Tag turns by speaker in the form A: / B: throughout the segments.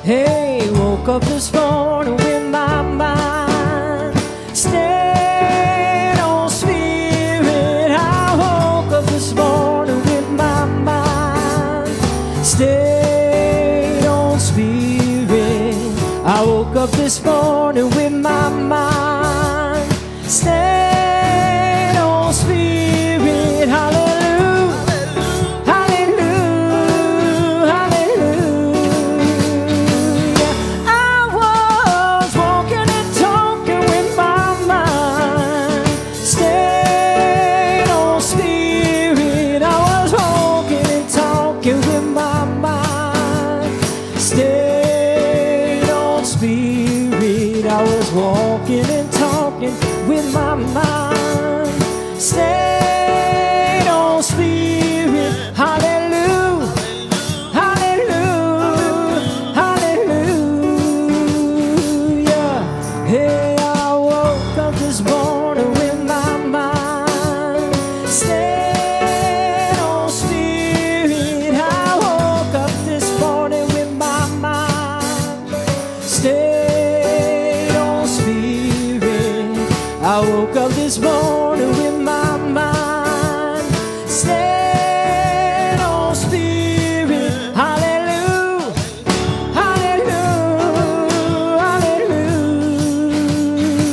A: Hey, woke up this morning with my mind stayed on spirit. I woke up this morning with my mind stayed on spirit. I woke up this morning with my mind stayed on spirit. Hallelujah, hallelujah, hallelujah. I was walking and talking with my mind stayed on spirit. I was walking and talking with my mind stayed on spirit. I was walking and talking with my mind stayed on spirit. Hallelujah, hallelujah, hallelujah. Hey, I woke up this morning with my mind stayed on spirit. I woke up this morning with my mind stayed on spirit. I woke up this morning with my mind stayed on spirit. Hallelujah, hallelujah,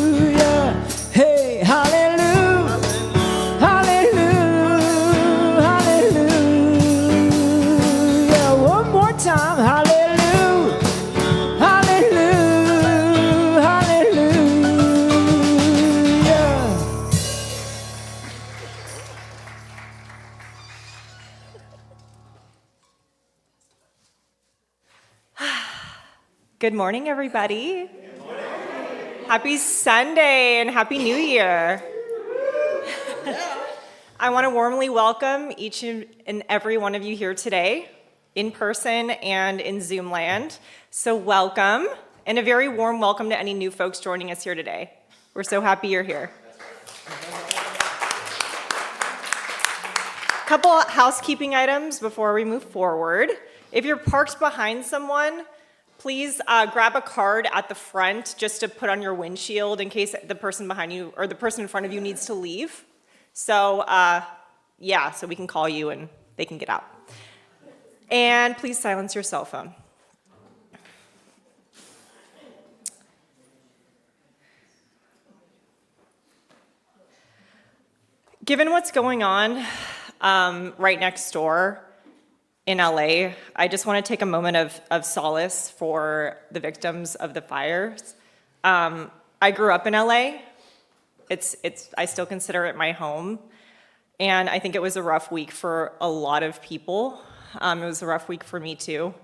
A: hallelujah. Hey, hallelujah, hallelujah, hallelujah. One more time, hallelujah, hallelujah, hallelujah.
B: Good morning, everybody. Good morning. Happy Sunday and Happy New Year. I want to warmly welcome each and every one of you here today, in person and in Zoom land. So welcome, and a very warm welcome to any new folks joining us here today. We're so happy you're here. Couple housekeeping items before we move forward. If you're parked behind someone, please grab a card at the front just to put on your windshield in case the person behind you or the person in front of you needs to leave. So so we can call you and they can get out. And please silence your cell phone. Given what's going on right next door in LA, I just want to take a moment of solace for the victims of the fires. I grew up in LA. I still consider it my home. And I think it was a rough week for a lot of people. It was a rough week for me too.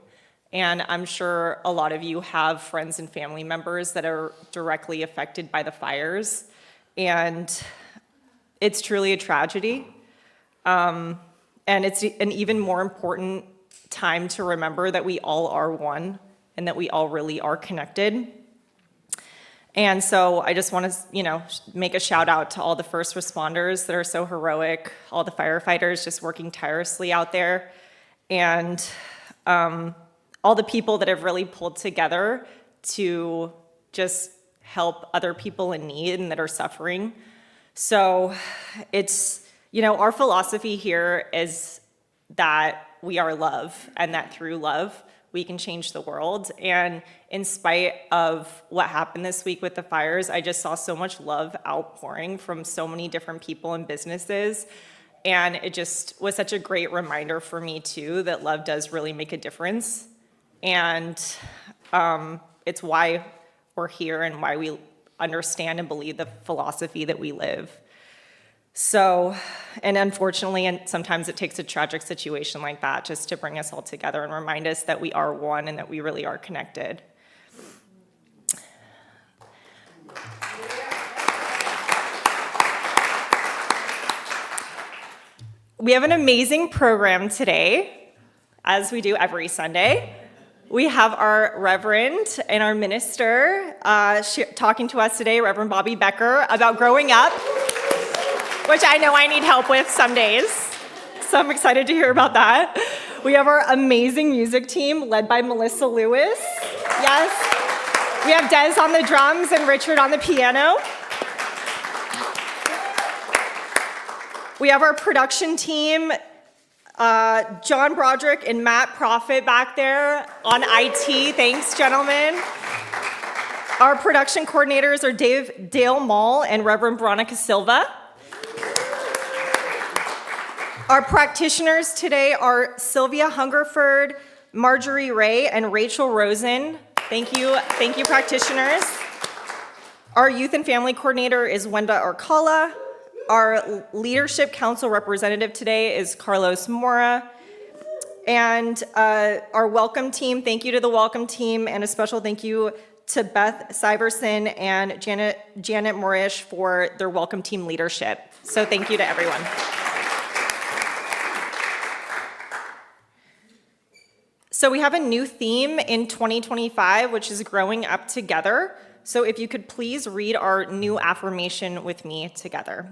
B: And I'm sure a lot of you have friends and family members that are directly affected by the fires. And it's truly a tragedy. And it's an even more important time to remember that we all are one and that we all really are connected. And so I just want to, make a shout out to all the first responders that are so heroic, all the firefighters just working tirelessly out there, and all the people that have really pulled together to just help other people in need and that are suffering. So it's, our philosophy here is that we are love, and that through love, we can change the world. And in spite of what happened this week with the fires, I just saw so much love outpouring from so many different people and businesses. And it just was such a great reminder for me too, that love does really make a difference. And it's why we're here and why we understand and believe the philosophy that we live. So, and unfortunately, and sometimes it takes a tragic situation like that just to bring us all together and remind us that we are one and that we really are connected. We have an amazing program today, as we do every Sunday. We have our Reverend and our minister talking to us today, Reverend Bobbi Becker, about growing up, which I know I need help with some days. So I'm excited to hear about that. We have our amazing music team led by Melissa Lewis. Yes. We have Des on the drums and Richard on the piano. We have our production team, John Broderick and Matt Profit back there on IT. Thanks, gentlemen. Our production coordinators are Dale Mall and Reverend Veronica Silva. Our practitioners today are Sylvia Hungerford, Marjorie Ray, and Rachel Rosen. Thank you, practitioners. Our youth and family coordinator is Wenda Arcala. Our leadership council representative today is Carlos Mora. And our welcome team, thank you to the welcome team, and a special thank you to Beth Syverson and Janet Morish for their welcome team leadership. So thank you to everyone. So we have a new theme in 2025, which is growing up together. So if you could please read our new affirmation with me together.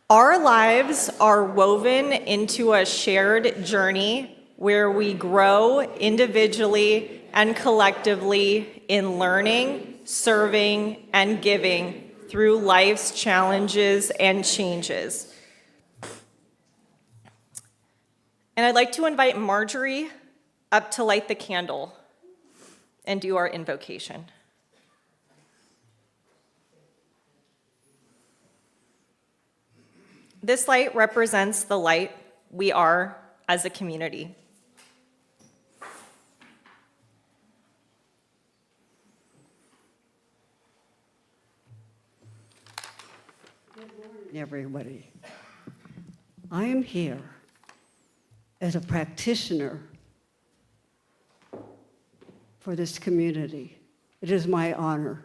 B: Our lives are woven into a shared journey where we grow individually and collectively in learning, serving, and giving through life's challenges and changes. And I'd like to invite Marjorie up to light the candle and do our invocation. This light represents the light we are as a community.
C: Good morning, everybody. I am here as a practitioner for this community. It is my honor.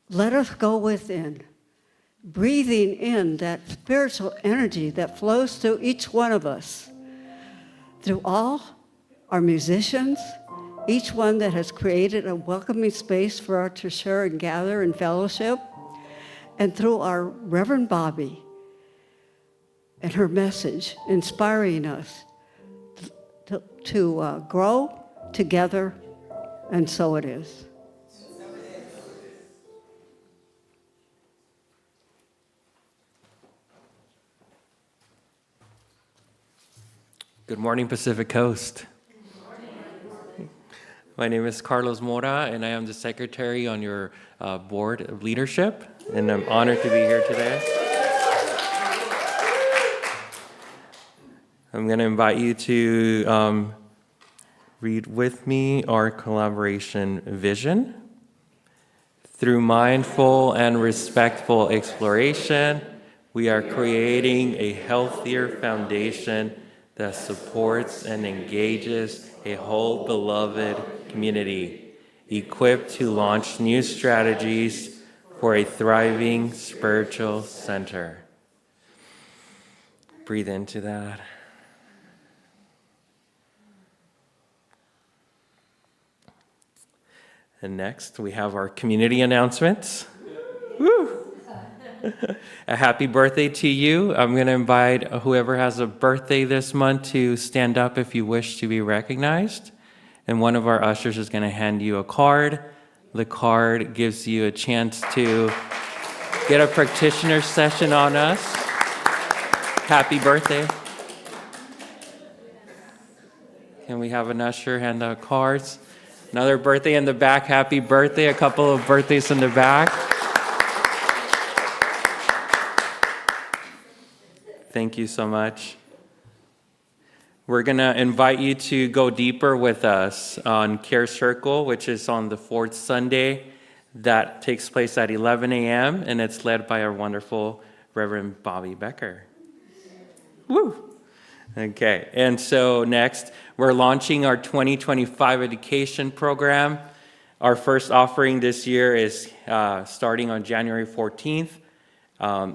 C: Let us go within, breathing in that spiritual energy that flows through each one of us, through all our musicians, each one that has created a welcoming space for us to share and gather and fellowship, and through our Reverend Bobbi and her message inspiring us to grow together, and so it is.
D: Good morning, Pacific Coast. Good morning. My name is Carlos Mora, and I am the secretary on your board of leadership, and I'm honored to be here today. I'm going to invite you to read with me our collaboration vision. Through mindful and respectful exploration, we are creating a healthier foundation that supports and engages a whole beloved community, equipped to launch new strategies for a thriving spiritual center. Breathe into that. And next, we have our community announcements. Woo! A happy birthday to you. I'm going to invite whoever has a birthday this month to stand up if you wish to be recognized. And one of our ushers is going to hand you a card. The card gives you a chance to get a practitioner session on us. Happy birthday. Can we have an usher hand out cards? Another birthday in the back. Happy birthday. A couple of birthdays in the back. Thank you so much. We're going to invite you to go deeper with us on Care Circle, which is on the fourth Sunday. That takes place at 11 a.m., and it's led by our wonderful Reverend Bobbi Becker. Woo! Okay, and so next, we're launching our 2025 education program. Our first offering this year is starting on January 14th.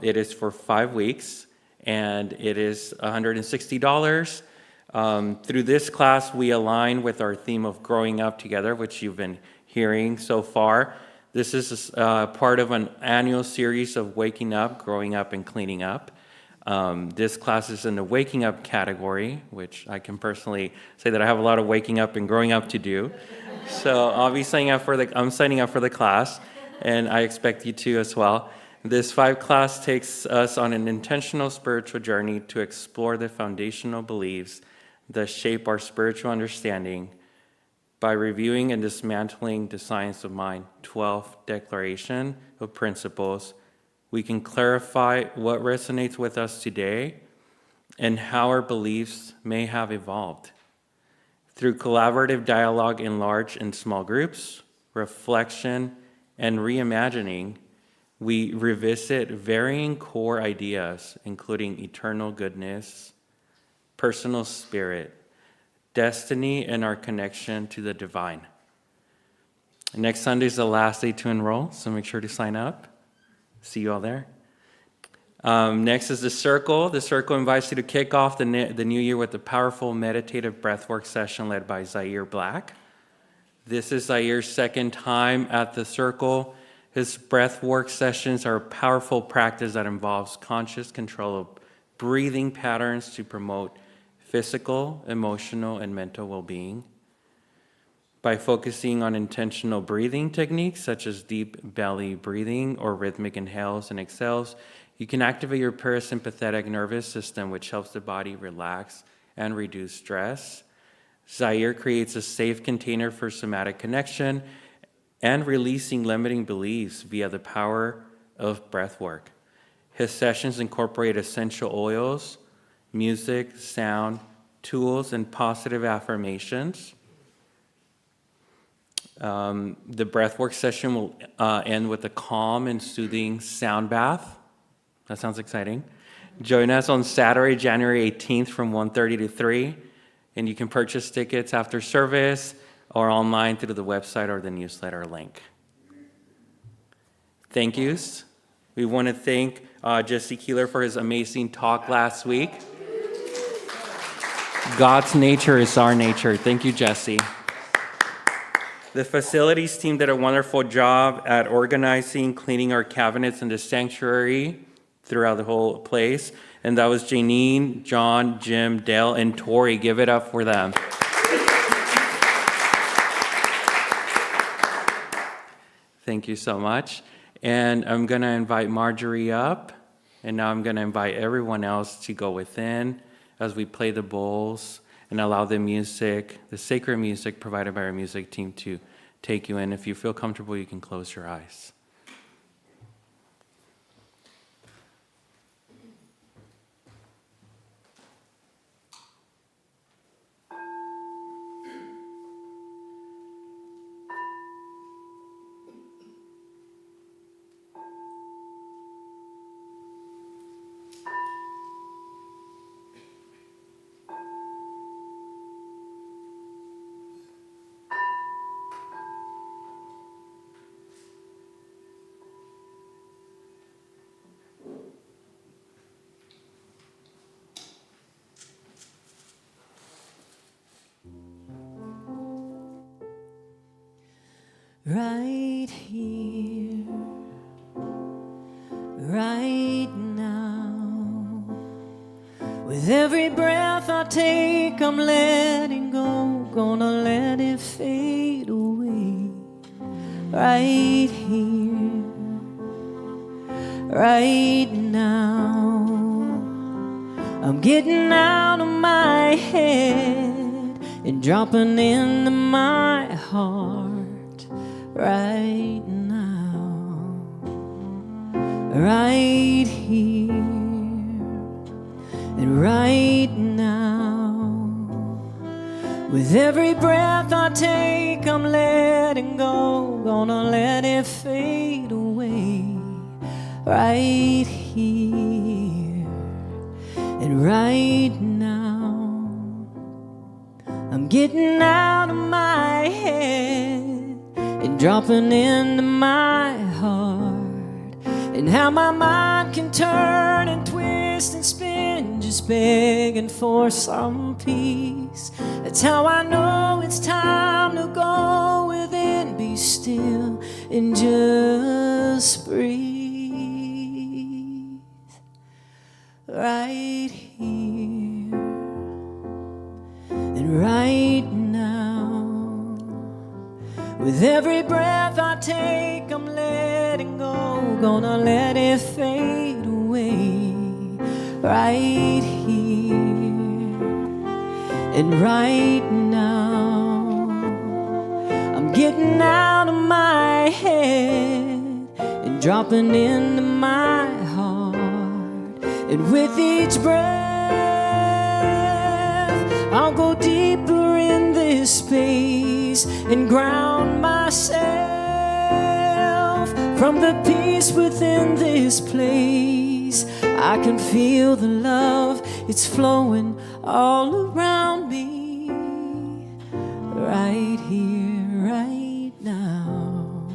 D: It is for 5 weeks, and it is $160. Through this class, we align with our theme of growing up together, which you've been hearing so far. This is part of an annual series of waking up, growing up, and cleaning up. This class is in the waking up category, which I can personally say that I have a lot of waking up and growing up to do. So I'm signing up for the class, and I expect you to as well. This 5 class takes us on an intentional spiritual journey to explore the foundational beliefs that shape our spiritual understanding by reviewing and dismantling the science of mind, 12th declaration of principles. We can clarify what resonates with us today and how our beliefs may have evolved. Through collaborative dialogue in large and small groups, reflection, and reimagining, we revisit varying core ideas, including eternal goodness, personal spirit, destiny, and our connection to the divine. Next Sunday is the last day to enroll, so make sure to sign up. See you all there. Next is the circle. The circle invites you to kick off the new year with a powerful meditative breathwork session led by Zaire Black. This is Zaire's second time at the circle. His breathwork sessions are a powerful practice that involves conscious control of breathing patterns to promote physical, emotional, and mental well-being. By focusing on intentional breathing techniques such as deep belly breathing or rhythmic inhales and exhales, you can activate your parasympathetic nervous system, which helps the body relax and reduce stress. Zaire creates a safe container for somatic connection and releasing limiting beliefs via the power of breath work. His sessions incorporate essential oils, music, sound, tools, and positive affirmations. The breathwork session will end with a calm and soothing sound bath. That sounds exciting. Join us on Saturday, January 18th from 1:30 to 3, and you can purchase tickets after service or online through the website or the newsletter link. Thank yous. We want to thank Jesse Keeler for his amazing talk last week. God's nature is our nature. Thank you, Jesse. The facilities team did a wonderful job at organizing, cleaning our cabinets in the sanctuary throughout the whole place. And that was Janine, John, Jim, Dale, and Tori. Give it up for them. Thank you so much. And I'm going to invite Marjorie up. And now I'm going to invite everyone else to go within as we play the bowls and allow the music, the sacred music provided by our music team to take you in. If you feel comfortable, you can close your eyes.
A: Right here, right now. With every breath I take, I'm letting go, gonna let it fade away. Right here, right now. I'm getting out of my head and dropping into my heart. Right now, right here, and right now. With every breath I take, I'm letting go, gonna let it fade away. Right here, and right now. I'm getting out of my head and dropping into my heart, and how my mind can turn and twist and spin, just begging for some peace. That's how I know it's time to go within, be still and just breathe. right here and right now. With every breath I take, I'm letting go, gonna let it fade away. Right here and right now. I'm getting out of my head and dropping into my heart. And with each breath, I'll go deeper in this space and ground myself from the peace within this place. I can feel the love, it's flowing all around me, right here, right now.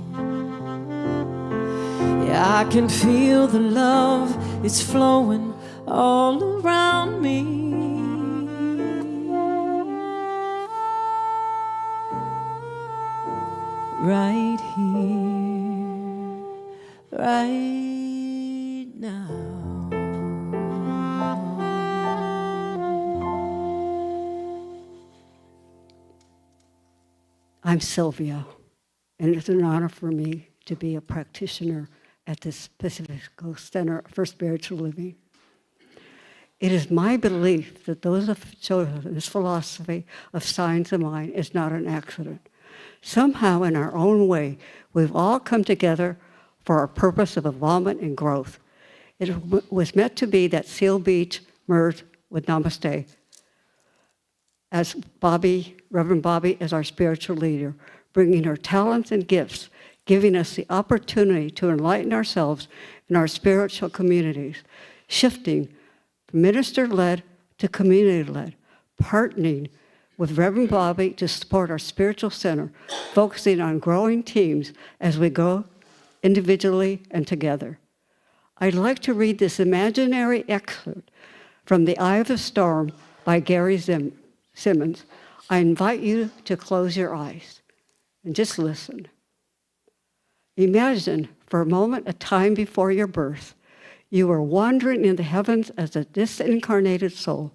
A: Yeah, I can feel the love, it's flowing all around me. Right here, right now.
C: I'm Sylvia, and it's an honor for me to be a practitioner at this Pacific Coast Center for Spiritual Living. It is my belief that those have chosen this philosophy of science of mind is not an accident. Somehow, in our own way, we've all come together for our purpose of involvement and growth. It was meant to be that Seal Beach merged with Namaste, as Reverend Bobbi is our spiritual leader, bringing her talents and gifts, giving us the opportunity to enlighten ourselves in our spiritual communities, shifting from minister-led to community-led, partnering with Reverend Bobbi to support our spiritual center, focusing on growing teams as we go individually and together. I'd like to read this imaginary excerpt from The Eye of the Storm by Gary Simmons. I invite you to close your eyes and just listen. Imagine for a moment a time before your birth. You were wandering in the heavens as a disincarnated soul.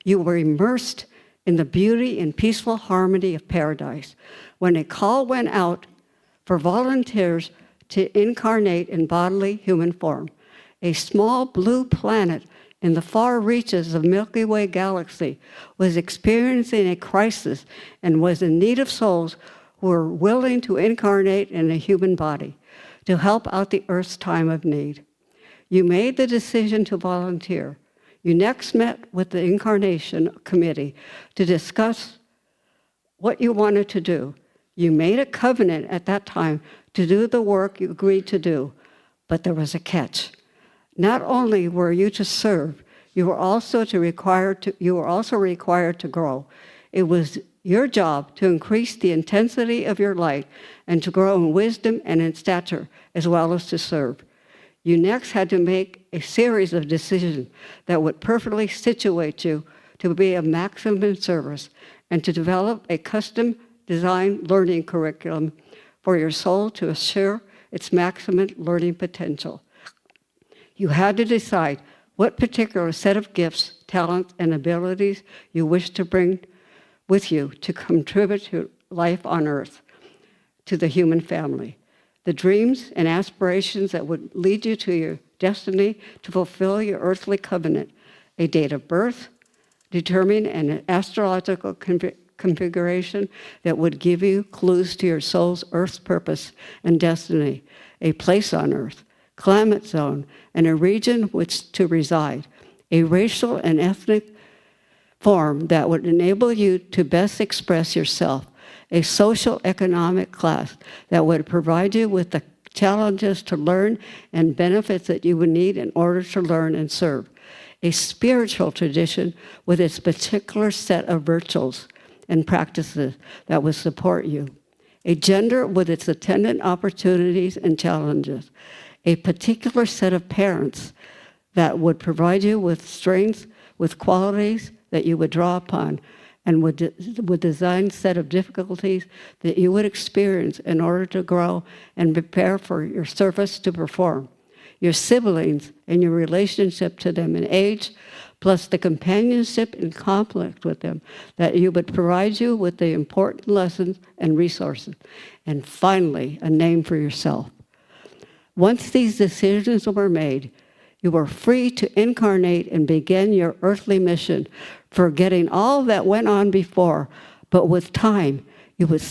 C: You were immersed in the beauty and peaceful harmony of paradise when a call went out for volunteers to incarnate in bodily human form. A small blue planet in the far reaches of Milky Way galaxy was experiencing a crisis and was in need of souls who were willing to incarnate in a human body to help out the Earth's time of need. You made the decision to volunteer. You next met with the Incarnation Committee to discuss what you wanted to do. You made a covenant at that time to do the work you agreed to do, but there was a catch. Not only were you to serve, you were also required to grow. It was your job to increase the intensity of your light and to grow in wisdom and in stature, as well as to serve. You next had to make a series of decisions that would perfectly situate you to be of maximum service and to develop a custom-designed learning curriculum for your soul to assure its maximum learning potential. You had to decide what particular set of gifts, talents, and abilities you wish to bring with you to contribute to life on Earth, to the human family. The dreams and aspirations that would lead you to your destiny to fulfill your earthly covenant, a date of birth, determine an astrological configuration that would give you clues to your soul's Earth's purpose and destiny, a place on Earth, climate zone, and a region which to reside, a racial and ethnic form that would enable you to best express yourself, a social economic class that would provide you with the challenges to learn and benefits that you would need in order to learn and serve, a spiritual tradition with its particular set of rituals and practices that would support you, a gender with its attendant opportunities and challenges, a particular set of parents that would provide you with strengths, with qualities that you would draw upon, and would design a set of difficulties that you would experience in order to grow and prepare for your service to perform. your siblings and your relationship to them in age, plus the companionship and conflict with them, that you would provide you with the important lessons and resources. And finally, a name for yourself. Once these decisions were made, you were free to incarnate and begin your earthly mission, forgetting all that went on before. But with time, you would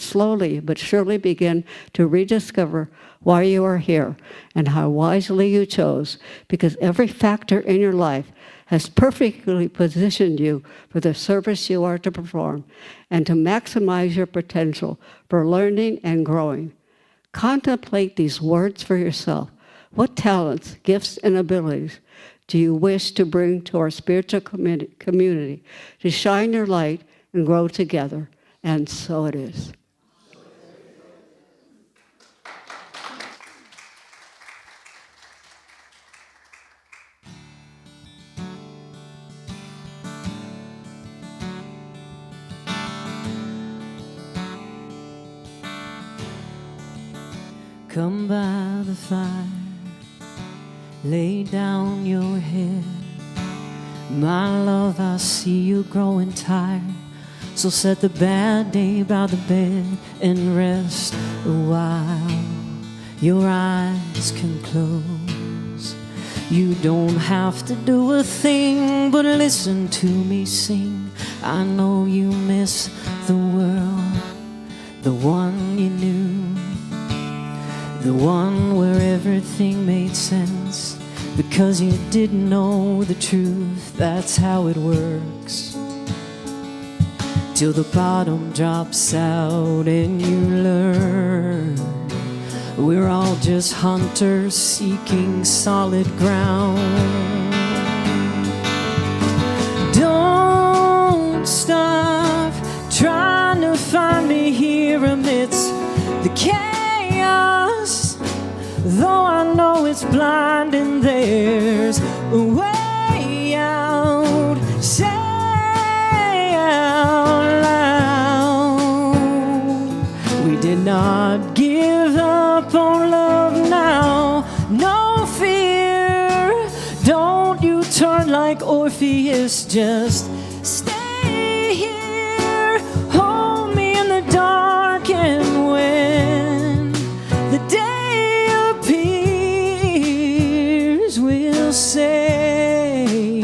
C: slowly but surely begin to rediscover why you are here and how wisely you chose, because every factor in your life has perfectly positioned you for the service you are to perform and to maximize your potential for learning and growing. Contemplate these words for yourself. What talents, gifts, and abilities do you wish to bring to our spiritual community to shine your light and grow together? And so it is.
A: Come by the fire, lay down your head. My love, I see you growing tired, so set the bad day by the bed and rest a while. Your eyes can close. You don't have to do a thing but listen to me sing. I know you miss the world, the one you knew, the one where everything made sense, because you didn't know the truth. That's how it works. Till the bottom drops out and you learn we're all just hunters seeking solid ground. Don't stop trying to find me here amidst the chaos, though I know it's blind and there's a way out. Say out loud, we did not give up on love now. No fear, don't you turn like Orpheus, just stay here. Hold me in the dark, and when the day appears, we'll say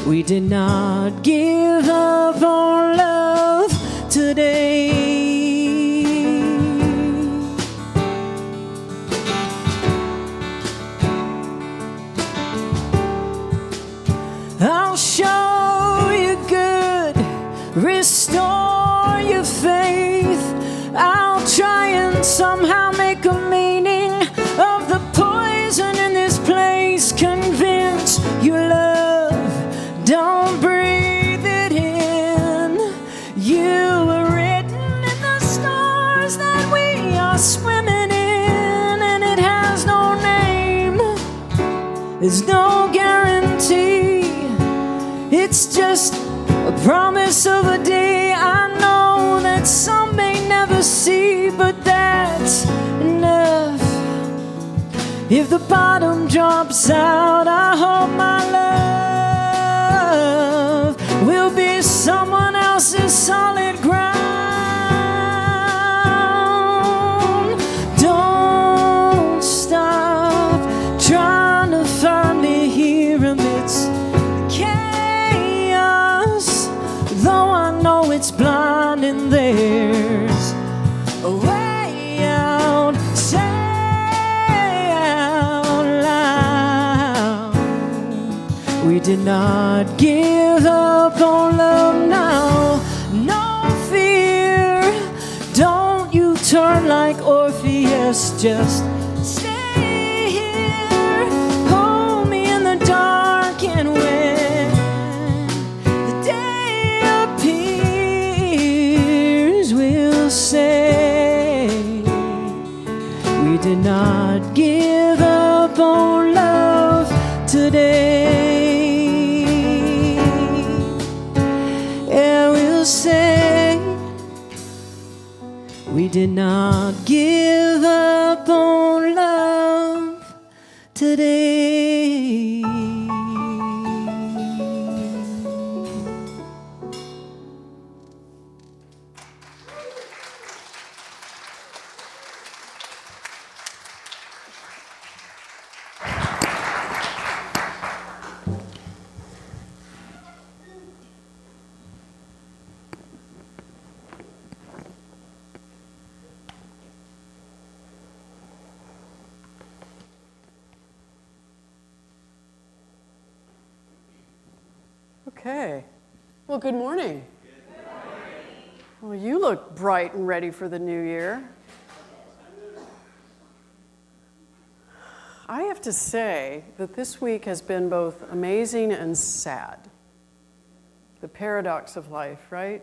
A: we did not give up on love today. I'll show you good, restore your faith. I'll try and somehow make a meaning of the poison in this place. Convince you love, don't breathe it in. You were written in the stars that we are swimming in, and it has no name, there's no guarantee. It's just a promise of a day I know that some may never see, but that's enough. If the bottom drops out, I hope my love will be someone else's solid ground. Don't stop trying to find me here amidst chaos, though I know it's blind and there's a way out. Say out loud, we did not give up on love now. No fear, don't you turn like Orpheus, just stay here. Hold me in the dark, and when the day appears, we'll say we did not give up on love today. Yeah, we'll say we did not give up on love.
C: today.
E: Okay. Well, good morning. Well, you look bright and ready for the new year. I have to say that this week has been both amazing and sad. The paradox of life, right?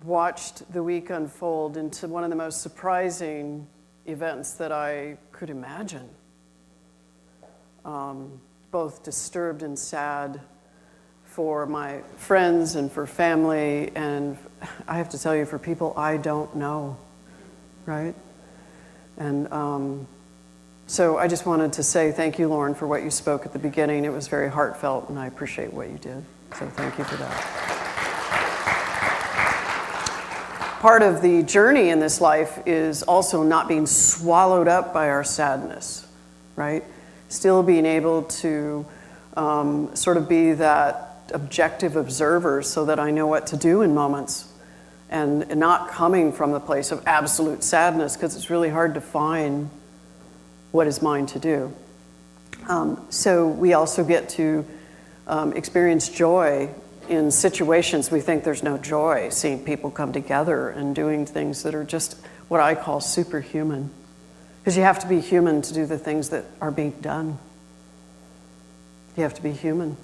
E: Watched the week unfold into one of the most surprising events that I could imagine. Both disturbed and sad for my friends and for family, and I have to tell you, for people I don't know, right? And so I just wanted to say thank you, Lauren, for what you spoke at the beginning. It was very heartfelt, and I appreciate what you did. So thank you for that. Part of the journey in this life is also not being swallowed up by our sadness, right? Still being able to sort of be that objective observer so that I know what to do in moments, and not coming from the place of absolute sadness, because it's really hard to find what is mine to do. So we also get to experience joy in situations we think there's no joy, seeing people come together and doing things that are just what I call superhuman. Because you have to be human to do the things that are being done. You have to be human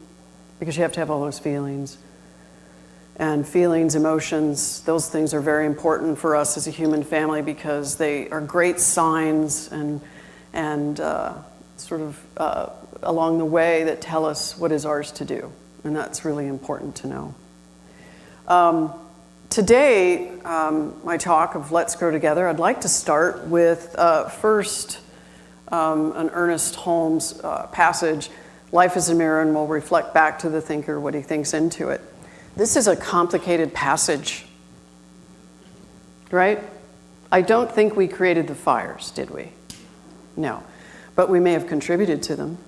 E: because you have to have all those feelings. And feelings, emotions, those things are very important for us as a human family because they are great signs and sort of along the way that tell us what is ours to do. And that's really important to know. Today, my talk of Let's Grow Together, I'd like to start with first an Ernest Holmes passage, Life is a mirror and will reflect back to the thinker what he thinks into it. This is a complicated passage, right? I don't think we created the fires, did we? No, but we may have contributed to them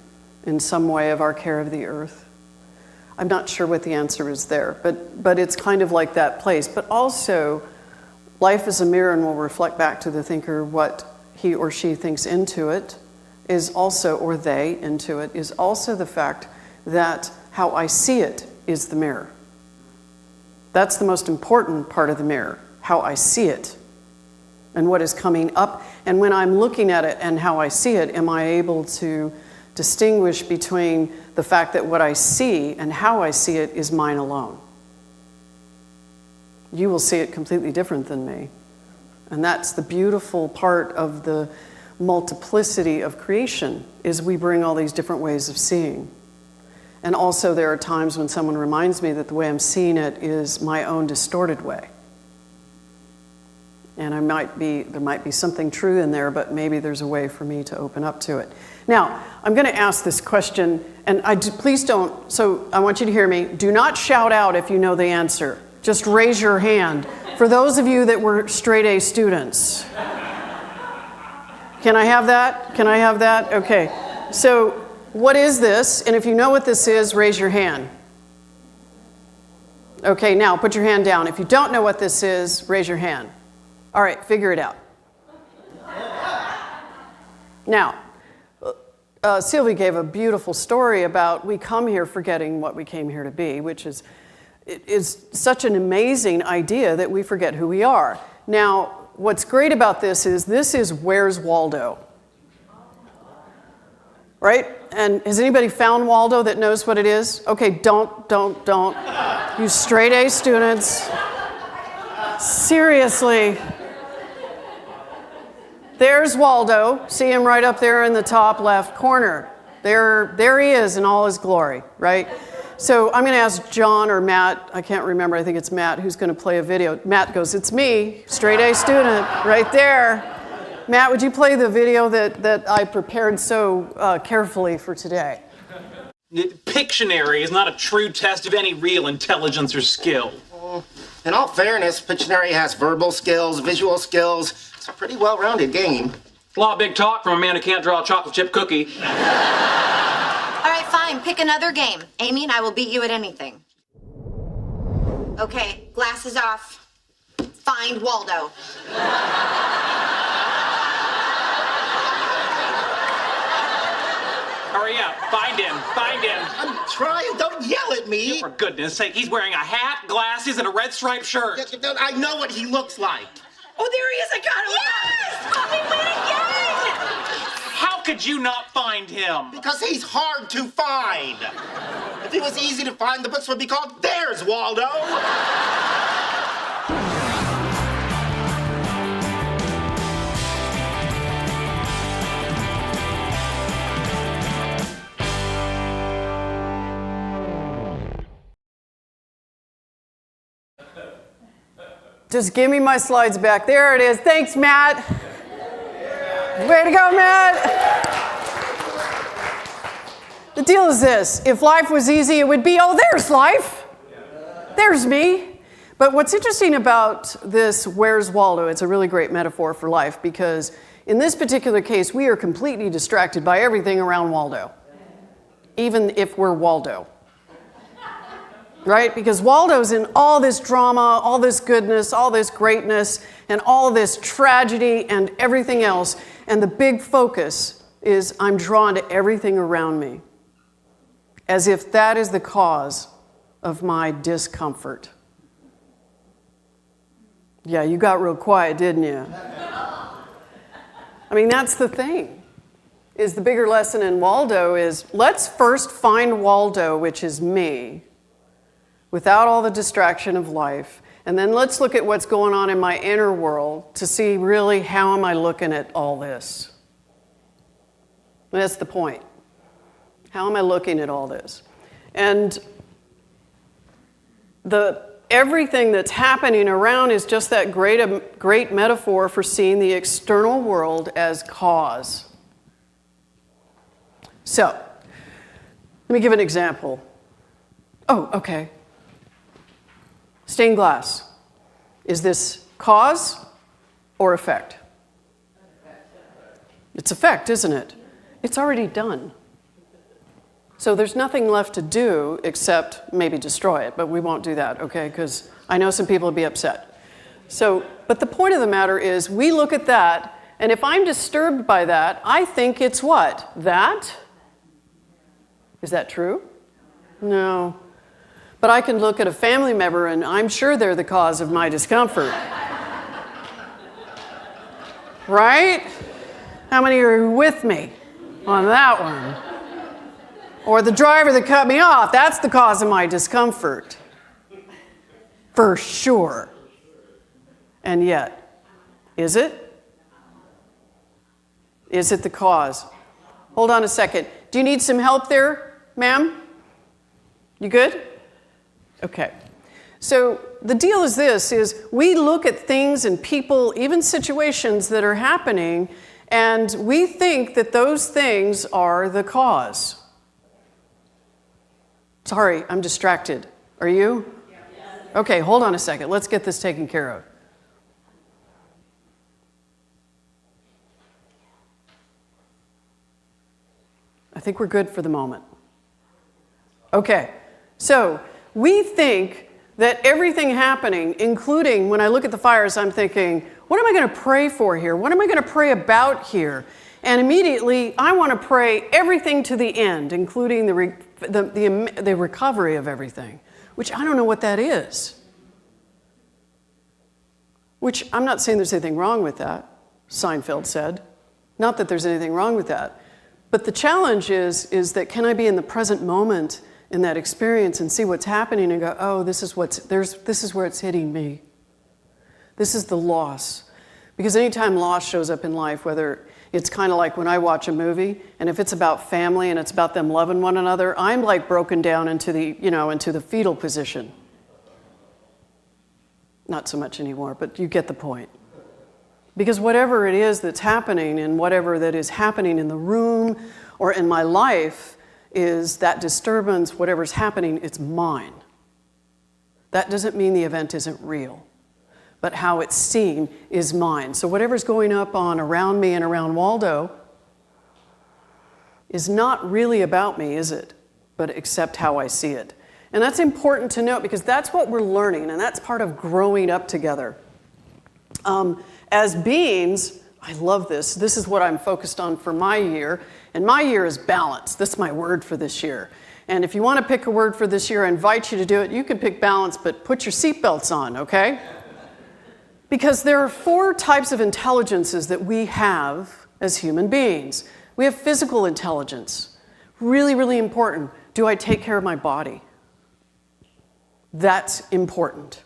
E: in some way of our care of the earth. I'm not sure what the answer is there, but it's kind of like that place. But also, life is a mirror and will reflect back to the thinker what he or she thinks into it, is also, or they into it, is also the fact that how I see it is the mirror. That's the most important part of the mirror, how I see it and what is coming up. And when I'm looking at it and how I see it, am I able to distinguish between the fact that what I see and how I see it is mine alone? You will see it completely different than me. And that's the beautiful part of the multiplicity of creation, is we bring all these different ways of seeing. And also there are times when someone reminds me that the way I'm seeing it is my own distorted way. And there might be something true in there, but maybe there's a way for me to open up to it. Now, I'm going to ask this question, and please don't, so I want you to hear me. Do not shout out if you know the answer. Just raise your hand. For those of you that were straight A students. Can I have that? Can I have that? Okay. So, what is this? And if you know what this is, raise your hand. Okay, now put your hand down. If you don't know what this is, raise your hand. All right, figure it out. Now, Sylvie gave a beautiful story about we come here forgetting what we came here to be, which is such an amazing idea that we forget who we are. Now, what's great about this is Where's Waldo? Right? And has anybody found Waldo that knows what it is? Okay, don't. You straight A students. Seriously. There's Waldo. See him right up there in the top left corner. There he is in all his glory, right? So I'm going to ask John or Matt, I can't remember, I think it's Matt, who's going to play a video. Matt goes, it's me, straight A student, right there. Matt, would you play the video that I prepared so carefully for today?
F: Pictionary is not a true test of any real intelligence or skill.
G: In all fairness, Pictionary has verbal skills, visual skills. It's a pretty well-rounded game.
F: A lot of big talk from a man who can't draw a chocolate chip cookie.
H: All right, fine. Pick another game. Amy and I will beat you at anything. Okay, glasses off. Find Waldo.
F: Hurry up. Find him. Find him.
G: I'm trying. Don't yell at me.
F: For goodness sake, he's wearing a hat, glasses, and a red striped shirt.
G: I know what he looks like.
F: Oh, there he is. I got him.
H: Yes! Bobby, win again!
F: How could you not find him?
G: Because he's hard to find. If it was easy to find, the books would be called There's Waldo.
E: Just give me my slides back. There it is. Thanks, Matt. Way to go, Matt. The deal is this. If life was easy, it would be, oh, there's life. There's me. But what's interesting about this, where's Waldo? It's a really great metaphor for life because in this particular case, we are completely distracted by everything around Waldo, even if we're Waldo. Right? Because Waldo's in all this drama, all this goodness, all this greatness, and all this tragedy and everything else. And the big focus is I'm drawn to everything around me, as if that is the cause of my discomfort. Yeah, you got real quiet, didn't you? I mean, that's the thing. Is the bigger lesson in Waldo is let's first find Waldo, which is me, without all the distraction of life. And then let's look at what's going on in my inner world to see really how am I looking at all this. And that's the point. How am I looking at all this? And everything that's happening around is just that great metaphor for seeing the external world as cause. So, let me give an example. Oh, okay. Stained glass. Is this cause or effect? It's effect, isn't it? It's already done. So there's nothing left to do except maybe destroy it, but we won't do that, okay? Because I know some people will be upset. But the point of the matter is we look at that, and if I'm disturbed by that, I think it's what? That? Is that true? No. But I can look at a family member and I'm sure they're the cause of my discomfort. Right? How many are with me on that one? Or the driver that cut me off, that's the cause of my discomfort. For sure. And yet, is it? Is it the cause? Hold on a second. Do you need some help there, ma'am? You good? Okay. So the deal is this, is we look at things and people, even situations that are happening, and we think that those things are the cause. Sorry, I'm distracted. Are you? Okay, hold on a second. Let's get this taken care of. I think we're good for the moment. Okay, so we think that everything happening, including when I look at the fires, I'm thinking, what am I going to pray for here? What am I going to pray about here? And immediately, I want to pray everything to the end, including the recovery of everything, which I don't know what that is. Which I'm not saying there's anything wrong with that, Seinfeld said. Not that there's anything wrong with that. But the challenge is that can I be in the present moment in that experience and see what's happening and go, oh, this is where it's hitting me. This is the loss. Because anytime loss shows up in life, whether it's kind of like when I watch a movie, and if it's about family and it's about them loving one another, I'm like broken down into the fetal position. Not so much anymore, but you get the point. Because whatever it is that's happening and whatever that is happening in the room or in my life is that disturbance, whatever's happening, it's mine. That doesn't mean the event isn't real, but how it's seen is mine. So whatever's going up on around me and around Waldo is not really about me, is it? But except how I see it. And that's important to note because that's what we're learning, and that's part of growing up together. As beings, I love this. This is what I'm focused on for my year, and my year is balance. That's my word for this year. And if you want to pick a word for this year, I invite you to do it. You can pick balance, but put your seatbelts on, okay? Because there are 4 types of intelligences that we have as human beings. We have physical intelligence. Really, really important. Do I take care of my body? That's important.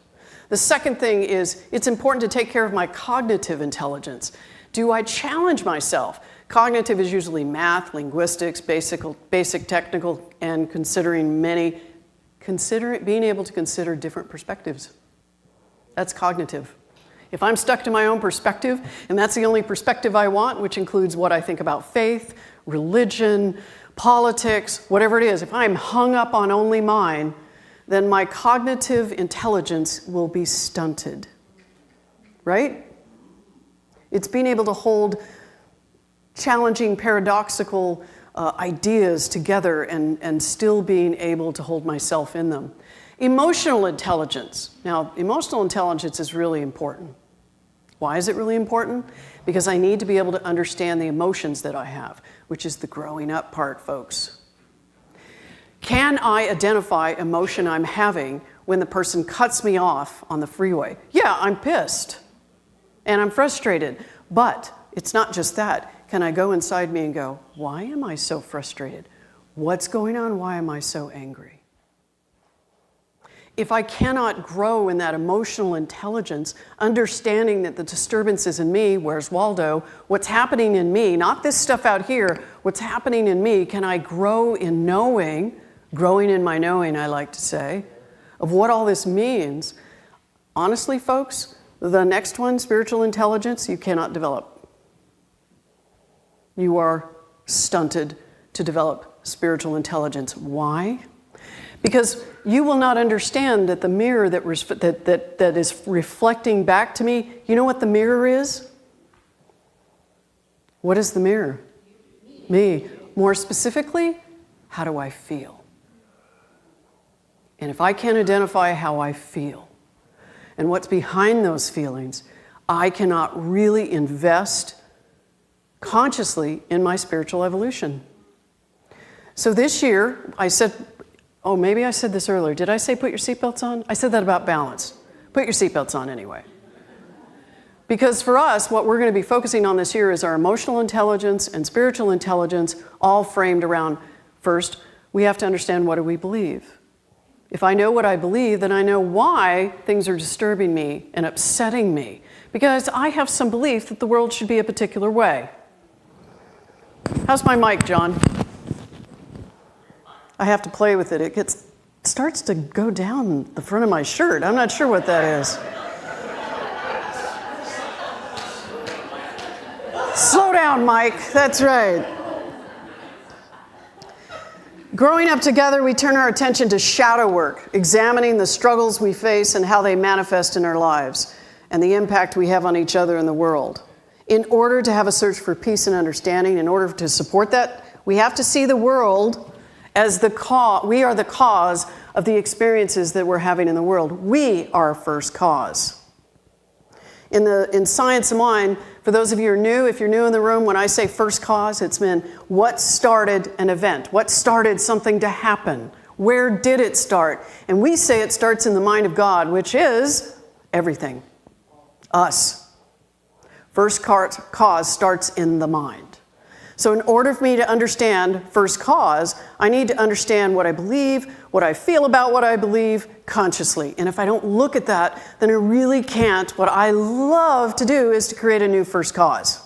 E: The second thing is it's important to take care of my cognitive intelligence. Do I challenge myself? Cognitive is usually math, linguistics, basic technical, and being able to consider different perspectives. That's cognitive. If I'm stuck to my own perspective, and that's the only perspective I want, which includes what I think about faith, religion, politics, whatever it is, if I'm hung up on only mine, then my cognitive intelligence will be stunted, right? It's being able to hold challenging, paradoxical ideas together and still being able to hold myself in them. Emotional intelligence. Now, emotional intelligence is really important. Why is it really important? Because I need to be able to understand the emotions that I have, which is the growing up part, folks. Can I identify emotion I'm having when the person cuts me off on the freeway? Yeah, I'm pissed and I'm frustrated, but it's not just that. Can I go inside me and go, why am I so frustrated? What's going on? Why am I so angry? If I cannot grow in that emotional intelligence, understanding that the disturbance is in me, where's Waldo, what's happening in me, not this stuff out here, what's happening in me, can I grow in knowing, growing in my knowing, I like to say, of what all this means? Honestly, folks, the next one, spiritual intelligence, you cannot develop. You are stunted to develop spiritual intelligence. Why? Because you will not understand that the mirror that is reflecting back to me, you know what the mirror is? What is the mirror? Me. More specifically, how do I feel? And if I can't identify how I feel and what's behind those feelings, I cannot really invest consciously in my spiritual evolution. So this year, I said, oh, maybe I said this earlier. Did I say put your seatbelts on? I said that about balance. Put your seatbelts on anyway. Because for us, what we're going to be focusing on this year is our emotional intelligence and spiritual intelligence, all framed around, first, we have to understand what do we believe. If I know what I believe, then I know why things are disturbing me and upsetting me. Because I have some belief that the world should be a particular way. How's my mic, John? I have to play with it. It starts to go down the front of my shirt. I'm not sure what that is. Slow down, Mike. That's right. Growing up together, we turn our attention to shadow work, examining the struggles we face and how they manifest in our lives, and the impact we have on each other and the world. In order to have a search for peace and understanding, in order to support that, we have to see the world as the cause. We are the cause of the experiences that we're having in the world. We are first cause. In Science of Mind, for those of you who are new, if you're new in the room, when I say first cause, it's been what started an event? What started something to happen? Where did it start? And we say it starts in the mind of God, which is everything. Us. First cause starts in the mind. So in order for me to understand first cause, I need to understand what I believe, what I feel about what I believe consciously. And if I don't look at that, then I really can't. What I love to do is to create a new first cause.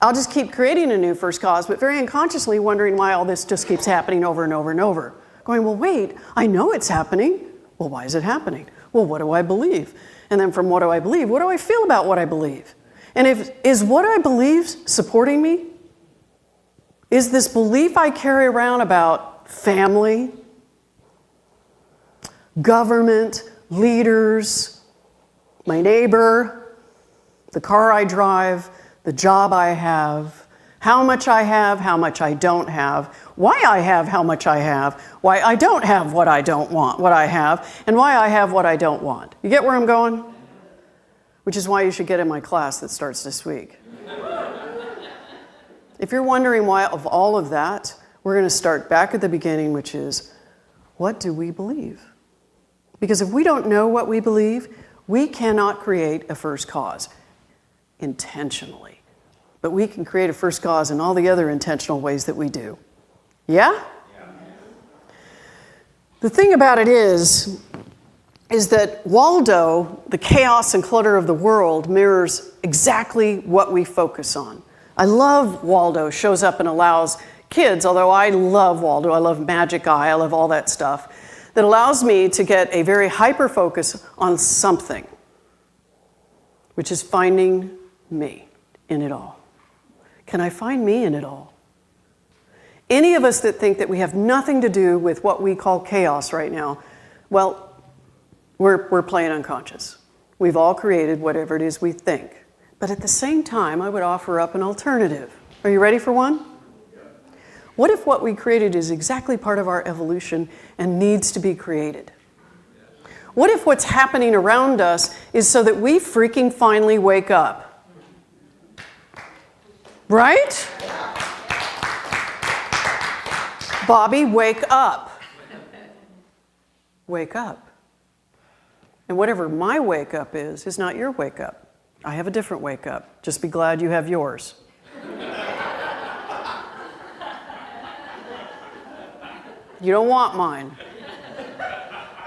E: I'll just keep creating a new first cause, but very unconsciously wondering why all this just keeps happening over and over and over. Going, well, wait, I know it's happening. Well, why is it happening? Well, what do I believe? And then from what do I believe, what do I feel about what I believe? And is what I believe supporting me? Is this belief I carry around about family, government, leaders, my neighbor, the car I drive, the job I have, how much I don't have, why I have how much I have, why I don't have what I don't want, what I have, and why I have what I don't want. You get where I'm going? Which is why you should get in my class that starts this week. If you're wondering why of all of that, we're going to start back at the beginning, which is, what do we believe? Because if we don't know what we believe, we cannot create a first cause intentionally. But we can create a first cause in all the other intentional ways that we do. Yeah? The thing about it is that Waldo, the chaos and clutter of the world, mirrors exactly what we focus on. I love Waldo shows up and allows kids, although I love Waldo, I love Magic Eye, I love all that stuff, that allows me to get a very hyper focus on something, which is finding me in it all. Can I find me in it all? Any of us that think that we have nothing to do with what we call chaos right now, well, we're playing unconscious. We've all created whatever it is we think. But at the same time, I would offer up an alternative. Are you ready for one? What if what we created is exactly part of our evolution and needs to be created? What if what's happening around us is so that we freaking finally wake up? Right? Bobbi, wake up. Wake up. And whatever my wake up is not your wake up. I have a different wake up. Just be glad you have yours. You don't want mine.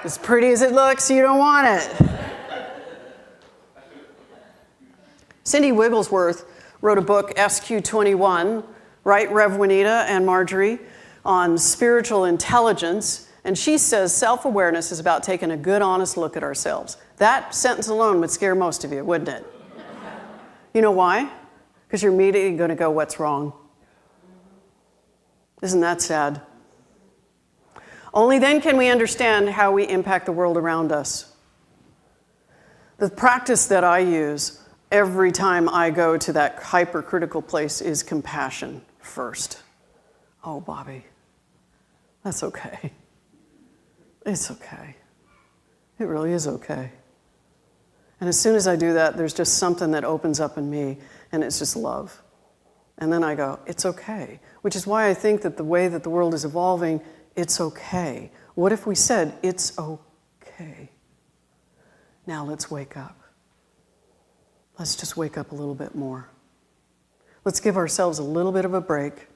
E: As pretty as it looks, you don't want it. Cindy Wigglesworth wrote a book, SQ21, right, Rev Juanita and Marjorie, on spiritual intelligence. And she says self-awareness is about taking a good, honest look at ourselves. That sentence alone would scare most of you, wouldn't it? You know why? Because you're immediately going to go, what's wrong? Isn't that sad? Only then can we understand how we impact the world around us. The practice that I use every time I go to that hypercritical place is compassion first. Oh, Bobbi, that's okay. It's okay. It really is okay. And as soon as I do that, there's just something that opens up in me, and it's just love. And then I go, it's okay. Which is why I think that the way that the world is evolving, it's okay. What if we said, it's okay? Now let's wake up. Let's just wake up a little bit more. Let's give ourselves a little bit of a break, a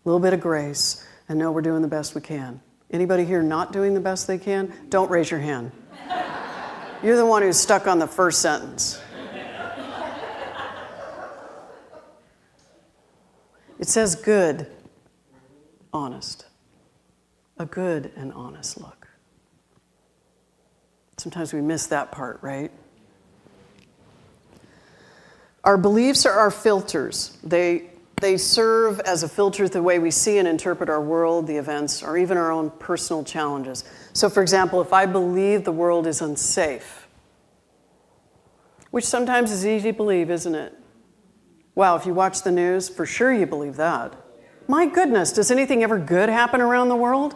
E: little bit of grace, and know we're doing the best we can. Anybody here not doing the best they can? Don't raise your hand. You're the one who's stuck on the first sentence. It says good, honest. A good and honest look. Sometimes we miss that part, right? Our beliefs are our filters. They serve as a filter the way we see and interpret our world, the events, or even our own personal challenges. So, for example, if I believe the world is unsafe, which sometimes is easy to believe, isn't it? Wow, if you watch the news, for sure you believe that. My goodness, does anything ever good happen around the world?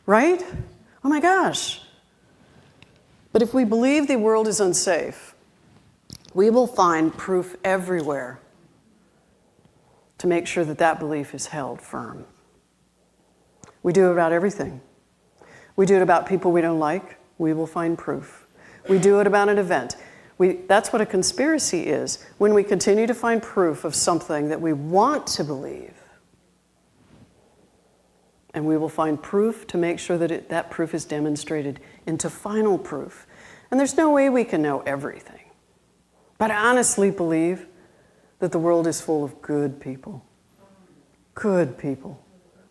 E: Right? Oh my gosh. But if we believe the world is unsafe, we will find proof everywhere to make sure that that belief is held firm. We do it about everything. We do it about people we don't like, we will find proof. We do it about an event. That's what a conspiracy is, when we continue to find proof of something that we want to believe. And we will find proof to make sure that that proof is demonstrated into final proof. And there's no way we can know everything. But I honestly believe that the world is full of good people. Good people.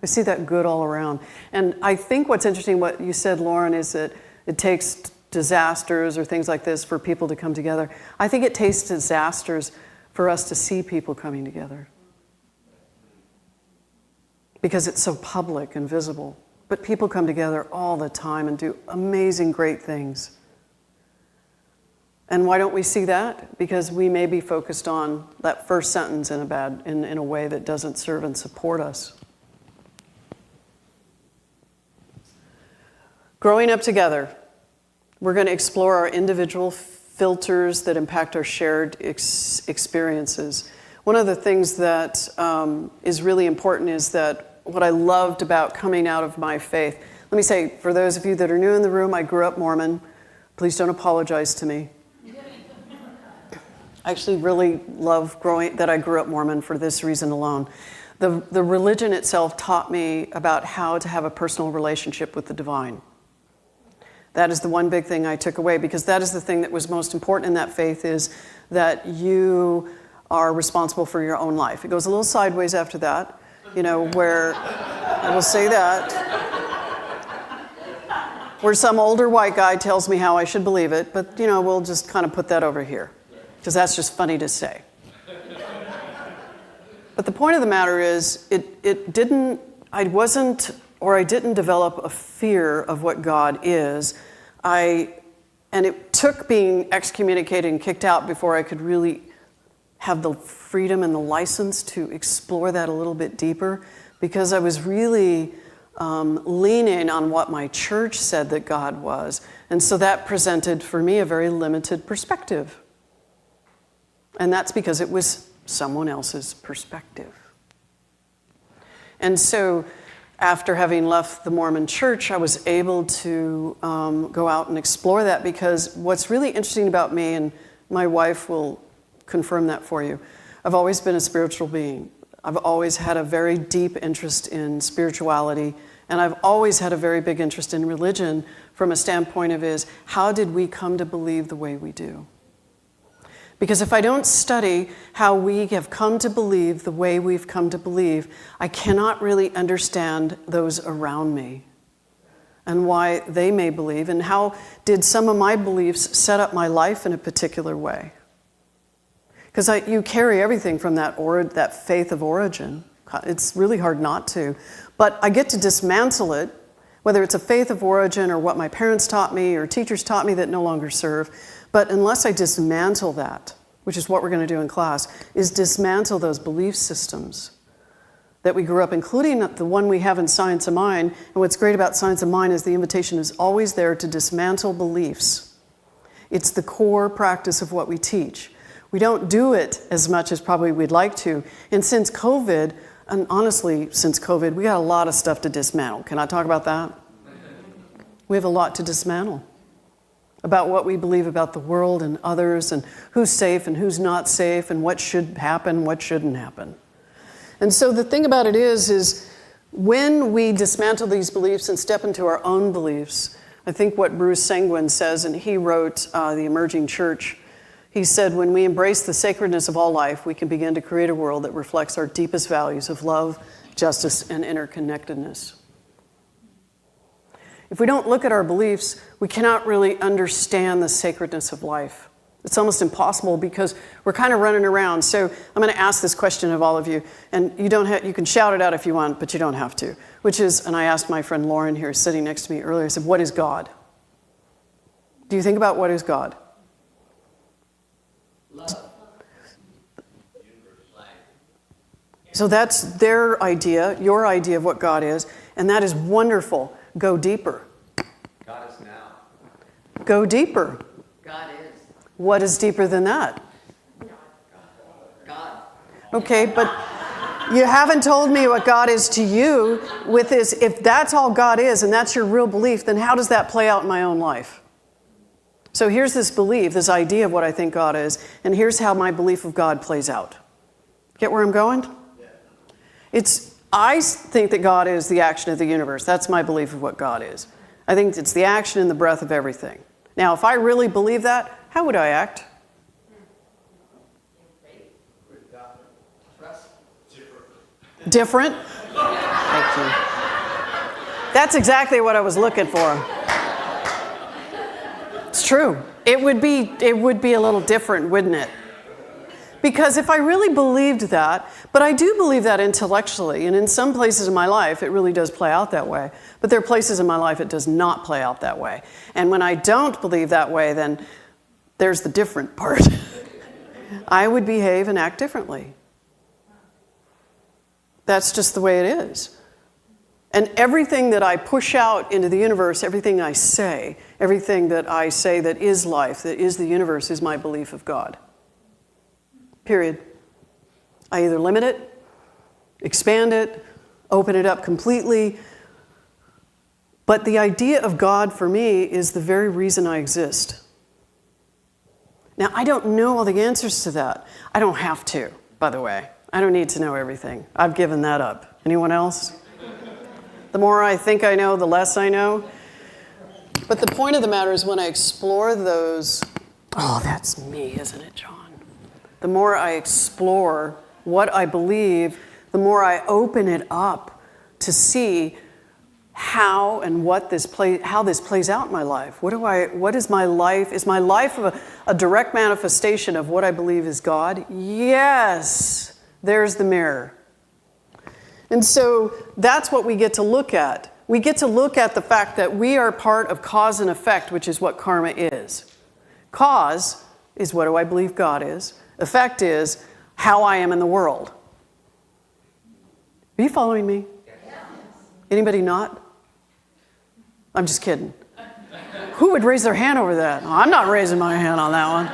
E: I see that good all around. And I think what's interesting, what you said, Lauren, is that it takes disasters or things like this for people to come together. I think it takes disasters for us to see people coming together, because it's so public and visible. But people come together all the time and do amazing, great things. And why don't we see that? Because we may be focused on that first sentence in a way that doesn't serve and support us. Growing up together, we're going to explore our individual filters that impact our shared experiences. One of the things that is really important is that what I loved about coming out of my faith. Let me say, for those of you that are new in the room, I grew up Mormon. Please don't apologize to me. I actually really love that I grew up Mormon for this reason alone. The religion itself taught me about how to have a personal relationship with the divine. That is the one big thing I took away, because that is the thing that was most important in that faith, is that you are responsible for your own life. It goes a little sideways after that, where, I will say that, where some older white guy tells me how I should believe it, but, we'll just kind of put that over here, because that's just funny to say. But the point of the matter is, I didn't develop a fear of what God is. And it took being excommunicated and kicked out before I could really have the freedom and the license to explore that a little bit deeper, because I was really leaning on what my church said that God was. And so that presented for me a very limited perspective. And that's because it was someone else's perspective. And so after having left the Mormon church, I was able to go out and explore that, because what's really interesting about me, and my wife will confirm that for you, I've always been a spiritual being. I've always had a very deep interest in spirituality, and I've always had a very big interest in religion from a standpoint of how did we come to believe the way we do? Because if I don't study how we have come to believe the way we've come to believe, I cannot really understand those around me and why they may believe, and how did some of my beliefs set up my life in a particular way. Because you carry everything from that faith of origin. It's really hard not to. But I get to dismantle it, whether it's a faith of origin or what my parents taught me or teachers taught me that no longer serve. But unless I dismantle that, which is what we're going to do in class, is dismantle those belief systems that we grew up, including the one we have in Science of Mind. And what's great about Science of Mind is the invitation is always there to dismantle beliefs. It's the core practice of what we teach. We don't do it as much as probably we'd like to. And since COVID, and honestly, since COVID, we got a lot of stuff to dismantle. Can I talk about that? We have a lot to dismantle about what we believe about the world and others, and who's safe and who's not safe, and what should happen, what shouldn't happen. And so the thing about it is when we dismantle these beliefs and step into our own beliefs, I think what Bruce Seguin says, and he wrote The Emerging Church, he said, when we embrace the sacredness of all life, we can begin to create a world that reflects our deepest values of love, justice, and interconnectedness. If we don't look at our beliefs, we cannot really understand the sacredness of life. It's almost impossible, because we're kind of running around. So I'm going to ask this question of all of you, and you can shout it out if you want, but you don't have to, which is, and I asked my friend Lauren here sitting next to me earlier, I said, what is God? Do you think about what is God? Love. So that's their idea, your idea of what God is, and that is wonderful. Go deeper.
I: God is now.
E: Go deeper.
I: God is.
E: What is deeper than that?
I: God.
E: Okay, but you haven't told me what God is to you with this. If that's all God is and that's your real belief, then how does that play out in my own life? So here's this belief, this idea of what I think God is, and here's how my belief of God plays out. Get where I'm going? I think that God is the action of the universe. That's my belief of what God is. I think it's the action and the breath of everything. Now, if I really believe that, how would I act? Different? Thank you. That's exactly what I was looking for. It's true. It would be a little different, wouldn't it? Because if I really believed that, but I do believe that intellectually, and in some places in my life, it really does play out that way. But there are places in my life it does not play out that way. And when I don't believe that way, then there's the different part. I would behave and act differently. That's just the way it is. And everything that I push out into the universe, everything that I say that is life, that is the universe, is my belief of God. Period. I either limit it, expand it, open it up completely. But the idea of God for me is the very reason I exist. Now, I don't know all the answers to that. I don't have to, by the way. I don't need to know everything. I've given that up. Anyone else? The more I think I know, the less I know. But the point of the matter is when I explore those, oh, that's me, isn't it, John? The more I explore what I believe, the more I open it up to see how and how this plays out in my life. What is my life? Is my life a direct manifestation of what I believe is God? Yes. There's the mirror. And so that's what we get to look at. We get to look at the fact that we are part of cause and effect, which is what karma is. Cause is what do I believe God is. Effect is how I am in the world. Are you following me? Anybody not? I'm just kidding. Who would raise their hand over that? I'm not raising my hand on that one.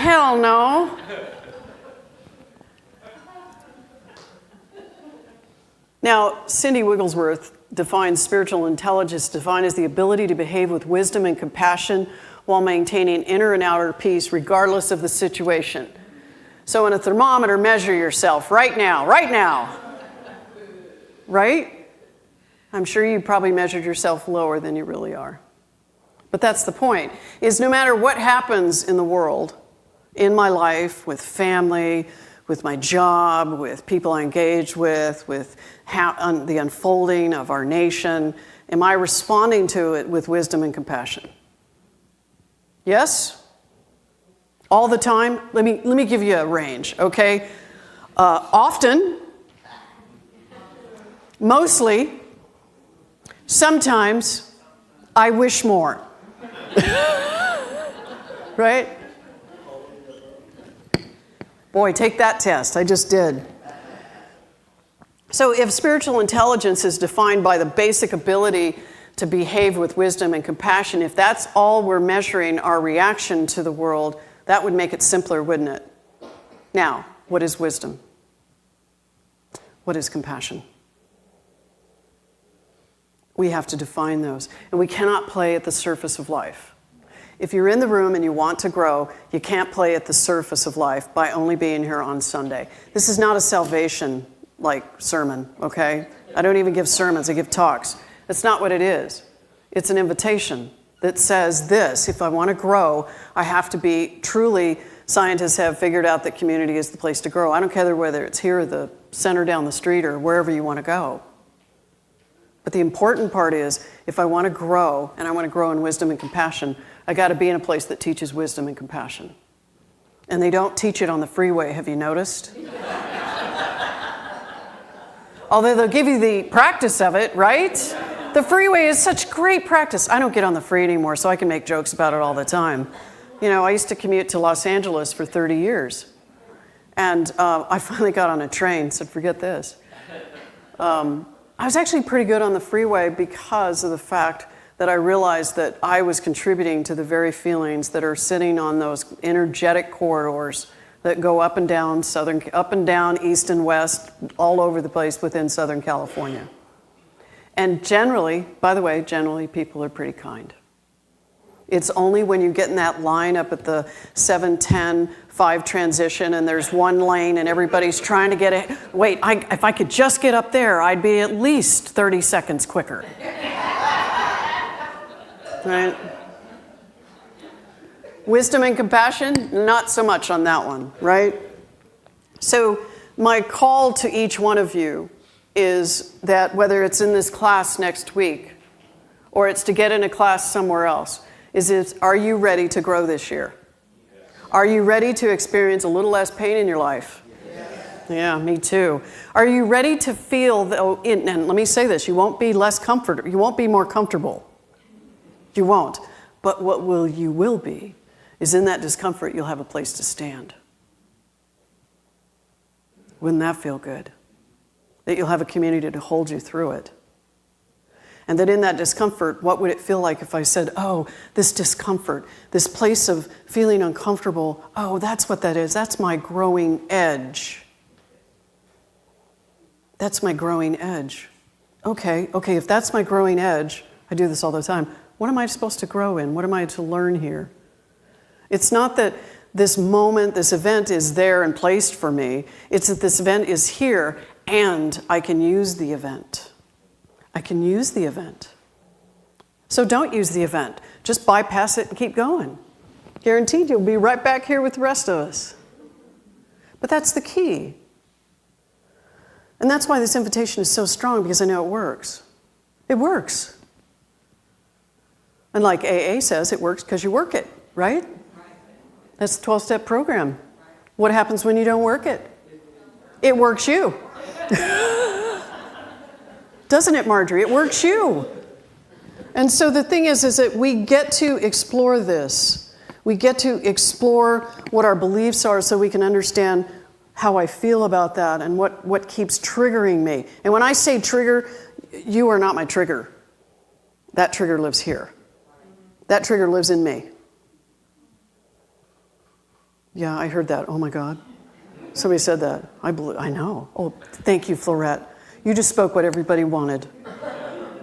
E: Hell no. Now, Cindy Wigglesworth defines spiritual intelligence defined as the ability to behave with wisdom and compassion while maintaining inner and outer peace regardless of the situation. So in a thermometer, measure yourself right now. Right? I'm sure you probably measured yourself lower than you really are. But that's the point, is no matter what happens in the world, in my life, with family, with my job, with people I engage with the unfolding of our nation, am I responding to it with wisdom and compassion? Yes? All the time? Let me give you a range, okay? Often, mostly, sometimes, I wish more. Right? Boy, take that test. I just did. So if spiritual intelligence is defined by the basic ability to behave with wisdom and compassion, if that's all we're measuring our reaction to the world, that would make it simpler, wouldn't it? Now, what is wisdom? What is compassion? We have to define those. And we cannot play at the surface of life. If you're in the room and you want to grow, you can't play at the surface of life by only being here on Sunday. This is not a salvation sermon, okay? I don't even give sermons, I give talks. That's not what it is. It's an invitation that says this: if I want to grow, I have to be truly, scientists have figured out that community is the place to grow. I don't care whether it's here or the center down the street or wherever you want to go. But the important part is, if I want to grow, and I want to grow in wisdom and compassion, I got to be in a place that teaches wisdom and compassion. And they don't teach it on the freeway, have you noticed? Although they'll give you the practice of it, right? The freeway is such great practice. I don't get on the free anymore, so I can make jokes about it all the time. You know, I used to commute to Los Angeles for 30 years. And I finally got on a train, said, forget this. I was actually pretty good on the freeway because of the fact that I realized that I was contributing to the very feelings that are sitting on those energetic corridors that go up and down east and west, all over the place within Southern California. And generally, by the way, people are pretty kind. It's only when you get in that line up at the 7-10-5 transition and there's one lane and everybody's trying to get it. Wait, if I could just get up there, I'd be at least 30 seconds quicker. Right? Wisdom and compassion, not so much on that one, right? So my call to each one of you is that whether it's in this class next week or it's to get in a class somewhere else, Are you ready to grow this year? Are you ready to experience a little less pain in your life? Yeah, me too. Are you ready to feel, and let me say this, you won't be more comfortable. You won't. But what you will be is in that discomfort, you'll have a place to stand. Wouldn't that feel good? That you'll have a community to hold you through it. And that in that discomfort, what would it feel like if I said, oh, this discomfort, this place of feeling uncomfortable, oh, that's what that is. That's my growing edge. That's my growing edge. Okay, if that's my growing edge, I do this all the time. What am I supposed to grow in? What am I to learn here? It's not that this moment, this event is there and placed for me. It's that this event is here and I can use the event. I can use the event. So don't use the event. Just bypass it and keep going. Guaranteed you'll be right back here with the rest of us. But that's the key. And that's why this invitation is so strong, because I know it works. It works. And like AA says, it works because you work it, right? That's the 12-step program. What happens when you don't work it? It works you. Doesn't it, Marjorie? It works you. And so the thing is that we get to explore this. We get to explore what our beliefs are so we can understand how I feel about that and what keeps triggering me. And when I say trigger, you are not my trigger. That trigger lives here. That trigger lives in me. Yeah, I heard that. Oh my God. Somebody said that. I know. Oh, thank you, Florette. You just spoke what everybody wanted.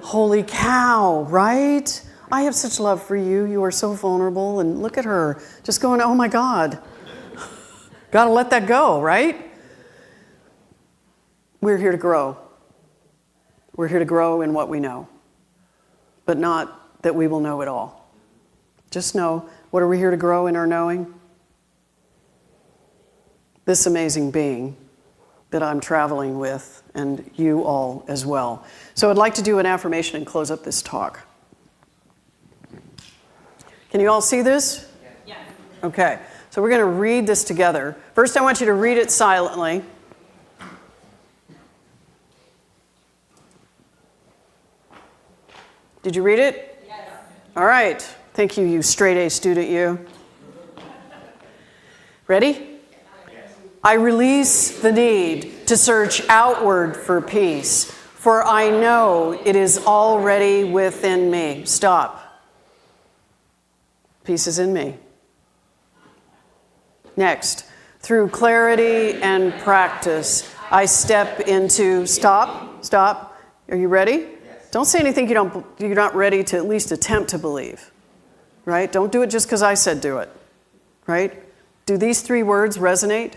E: Holy cow, right? I have such love for you. You are so vulnerable. And look at her, just going, oh my God. Got to let that go, right? We're here to grow. We're here to grow in what we know, but not that we will know it all. Just know, what are we here to grow in our knowing? This amazing being that I'm traveling with, and you all as well. So I'd like to do an affirmation and close up this talk. Can you all see this? Yes. Okay, so we're going to read this together. First, I want you to read it silently. Did you read it? Yes. All right. Thank you, you straight A student, you. Ready? I release the need to search outward for peace, for I know it is already within me. Stop. Peace is in me. Next, through clarity and practice, I step into, stop. Are you ready? Yes. Don't say anything you're not ready to at least attempt to believe, right? Don't do it just because I said do it, right? Do these 3 words resonate?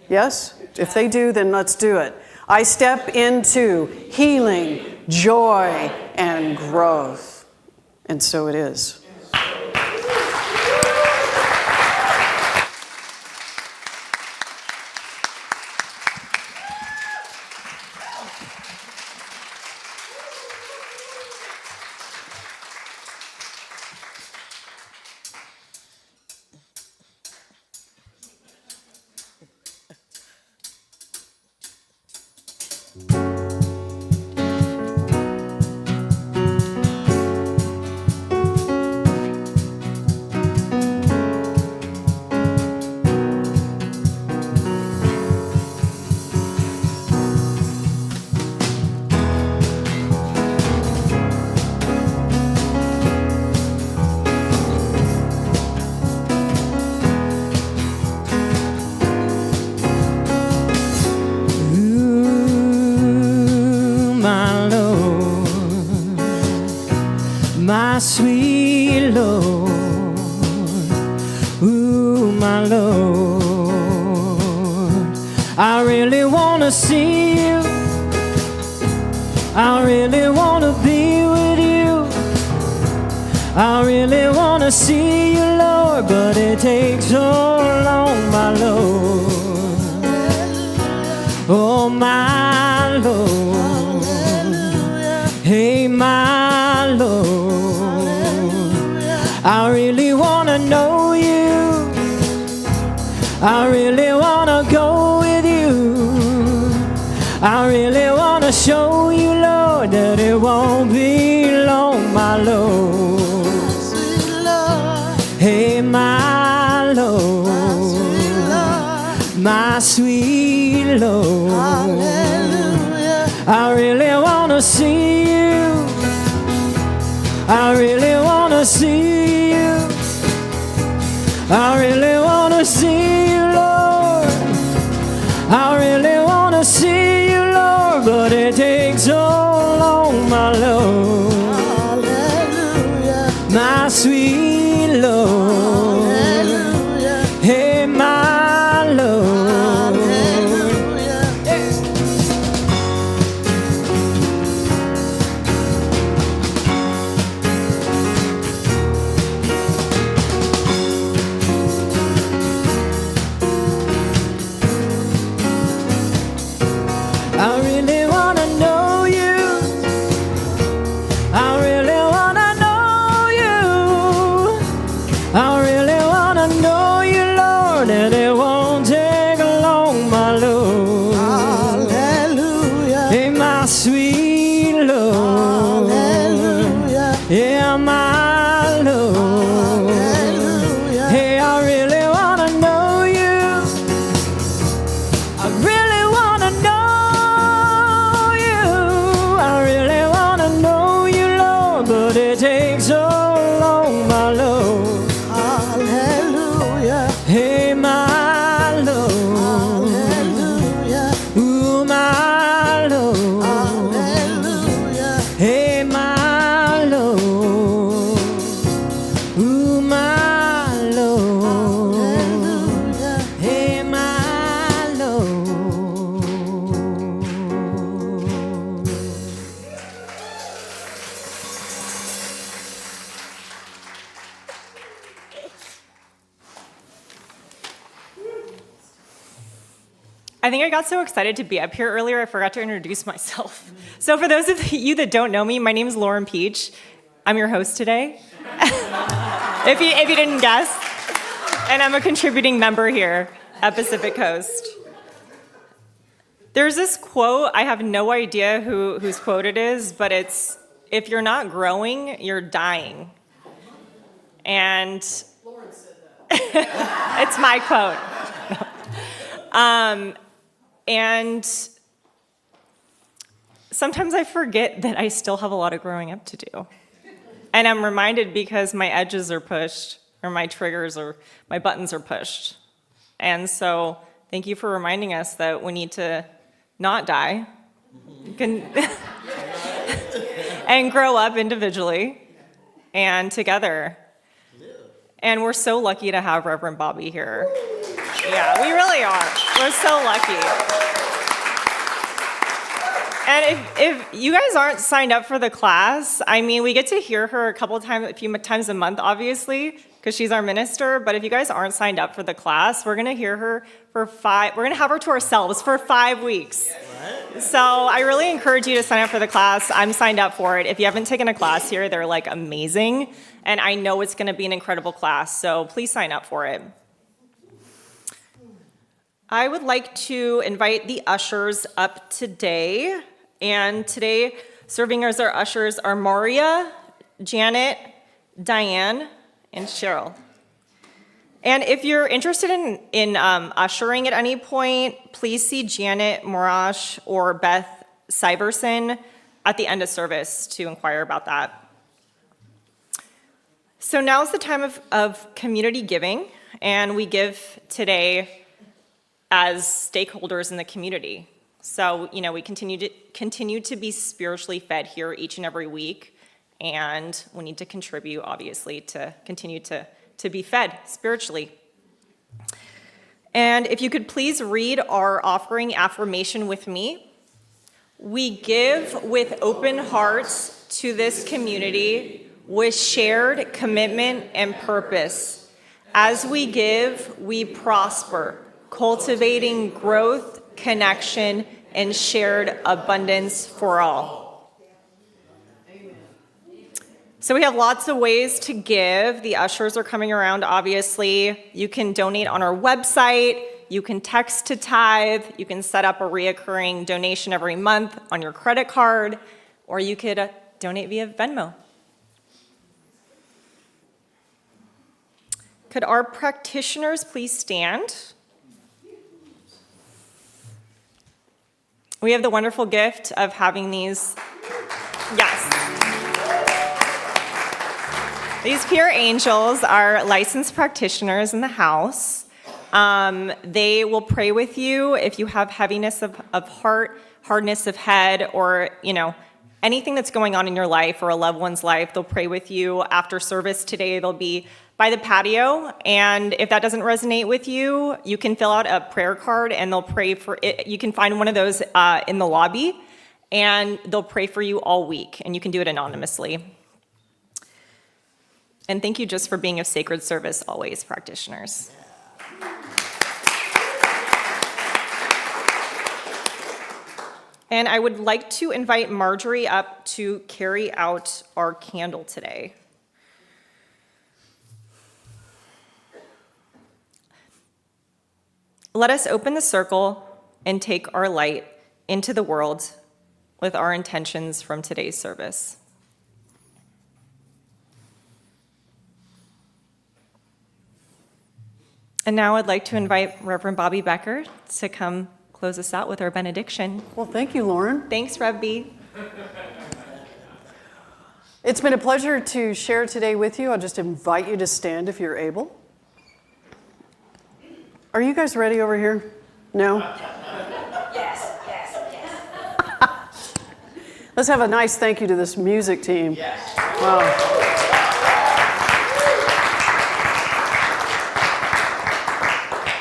E: Yes? If they do, then let's do it. I step into healing, joy, and growth. And so it is.
A: My sweet Lord, ooh, my Lord, I really want to see you, I really want to be with you, I really want to see you, Lord, but it takes so long, my Lord, oh, my Lord, hey, my Lord. Lord. I really wanna see you. I really wanna see you. I really wanna see you, Lord. I really wanna see you, Lord, but it takes so long, my Lord. My sweet Lord. Hey, my Lord. I really wanna know you. I really wanna know you. I really wanna know you, Lord, and it won't take long, my Lord. Hallelujah. Hey, my sweet Lord. Hallelujah. Yeah, my Lord. Hallelujah. Hey, I really wanna know you. I really wanna know you. I really wanna know you, Lord, but it takes so long, my Lord. Hallelujah. Hey, my Lord. Hallelujah. Ooh, my Lord. Hallelujah. Hey, my Lord. Ooh, my Lord. Hallelujah. Hey, my Lord.
B: I think I got so excited to be up here earlier, I forgot to introduce myself. So for those of you that don't know me, my name is Lauren Peach. I'm your host today, if you didn't guess. And I'm a contributing member here at Pacific Coast. There's this quote, I have no idea whose quote it is, but it's, if you're not growing, you're dying. And Lauren said that. It's my quote. And sometimes I forget that I still have a lot of growing up to do. And I'm reminded because my edges are pushed, or my triggers or my buttons are pushed. And so thank you for reminding us that we need to not die and grow up individually and together. And we're so lucky to have Reverend Bobbi here. Yeah, we really are. We're so lucky. And if you guys aren't signed up for the class, I mean, we get to hear her a few times a month, obviously, because she's our minister. But if you guys aren't signed up for the class, we're gonna hear her we're gonna have her to ourselves for 5 weeks. So I really encourage you to sign up for the class. I'm signed up for it. If you haven't taken a class here, they're like amazing. And I know it's gonna be an incredible class, so please sign up for it. I would like to invite the ushers up today. And today, serving as our ushers are Maria, Janet, Diane, and Cheryl. And if you're interested in ushering at any point, please see Janet Morash or Beth Syverson at the end of service to inquire about that. So now's the time of community giving, and we give today as stakeholders in the community. So, we continue to be spiritually fed here each and every week, and we need to contribute, obviously, to continue to be fed spiritually. And if you could please read our offering affirmation with me. We give with open hearts to this community with shared commitment and purpose. As we give, we prosper, cultivating growth, connection, and shared abundance for all. So we have lots of ways to give. The ushers are coming around, obviously. You can donate on our website. You can text to tithe. You can set up a reoccurring donation every month on your credit card, or you could donate via Venmo. Could our practitioners please stand? We have the wonderful gift of having these, yes. These peer angels are licensed practitioners in the house. They will pray with you if you have heaviness of heart, hardness of head, or, anything that's going on in your life or a loved one's life. They'll pray with you after service today. They'll be by the patio, and if that doesn't resonate with you, you can fill out a prayer card and they'll pray for it. You can find one of those in the lobby, and they'll pray for you all week, and you can do it anonymously. And thank you just for being of sacred service always, practitioners. And I would like to invite Marjorie up to carry out our candle today. Let us open the circle and take our light into the world with our intentions from today's service. And now I'd like to invite Reverend Bobbi Becker to come close us out with our benediction.
E: Well, thank you, Lauren.
B: Thanks, Rev B.
E: It's been a pleasure to share today with you. I'll just invite you to stand if you're able. Are you guys ready over here? No?
H: Yes.
E: Let's have a nice thank you to this music team. Yes. Wow.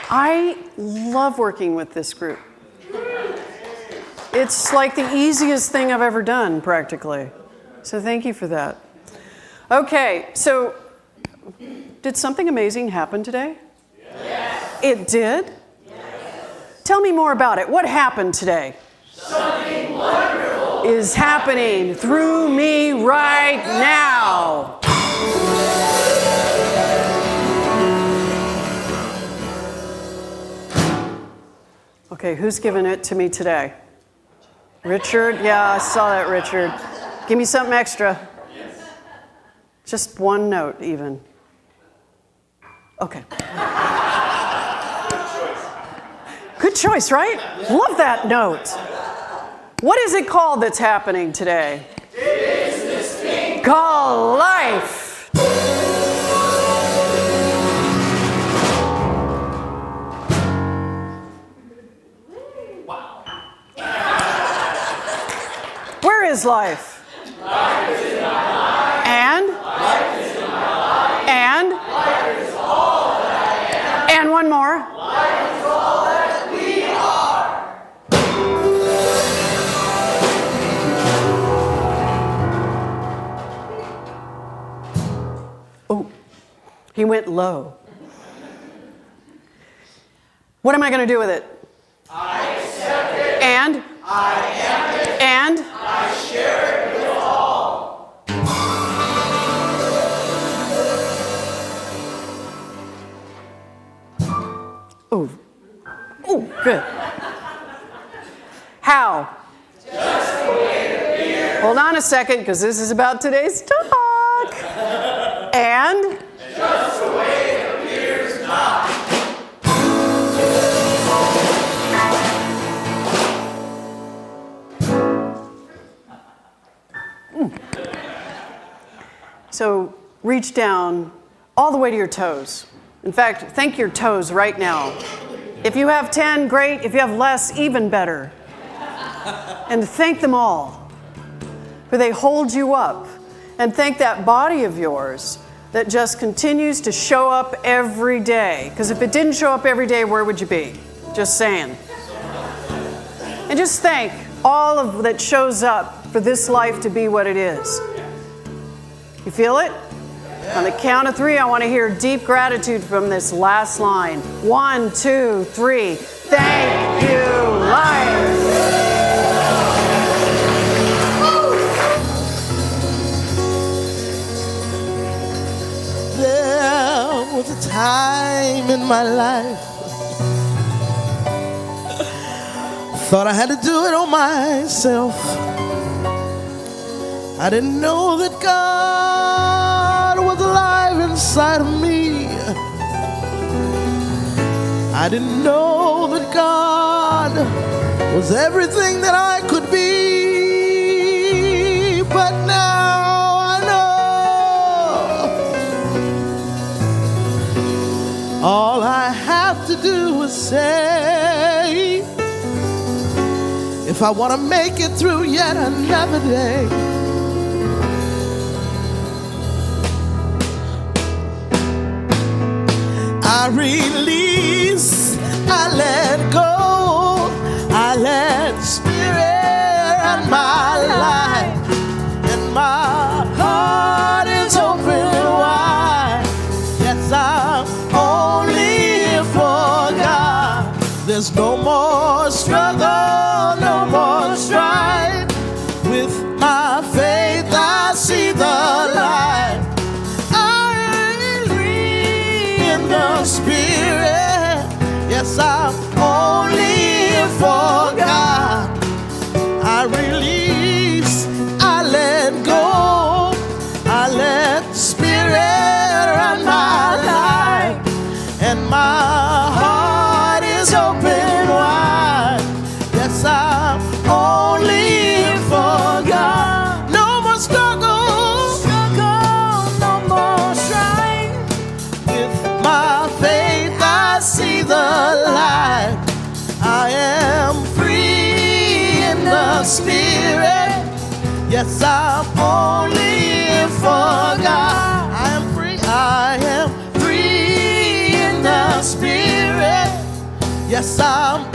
E: I love working with this group. It's like the easiest thing I've ever done, practically. So thank you for that. Okay, so did something amazing happen today? Yes. It did? Yes. Tell me more about it. What happened today?
J: Something wonderful
E: is happening through me right now. Okay, who's giving it to me today? Richard? Yeah, I saw that, Richard. Give me something extra. Yes. Just one note, even. Okay. Good choice, right? Love that note. What is it called that's happening today?
J: It is this thing
E: called life. Where is life?
J: Life is in my mind.
E: And?
J: Life is in my life.
E: And?
J: Life is all that I am.
E: And one more.
J: Life is all that we are.
E: Oh, he went low. What am I going to do with it?
J: I accept it.
E: And?
J: I am it.
E: And?
J: I share it with all.
E: Oh, good. How?
J: Just the way it appears.
E: Hold on a second, because this is about today's talk. And?
J: Just the way it appears not.
E: So reach down all the way to your toes. In fact, thank your toes right now. If you have 10, great. If you have less, even better. And thank them all, for they hold you up. And thank that body of yours that just continues to show up every day. Because if it didn't show up every day, where would you be? Just saying. And just thank all of that shows up for this life to be what it is. You feel it? On the count of 3, I want to hear deep gratitude from this last line. 1, 2, 3. Thank you, life.
K: There was a time in my life thought I had to do it on myself. I didn't know that God was alive inside of me. I didn't know that God was everything that I could be, but now I know all I have to do is say, if I want to make it through yet another day, I release, I let go, I let Spirit run my life, and my heart is open wide. Yes, I'm only here for God. There's no more struggle, no more strife. With my faith, I see the light. I'm free in the Spirit. Yes, I'm only here for God. I release, I let go, I let Spirit run my life, and my heart is open wide. Yes, I'm only here for God. No more struggle, no more strife. With my faith, I see the light. I am free in the Spirit. Yes, I'm only here for God. I am free in the Spirit. Yes, I'm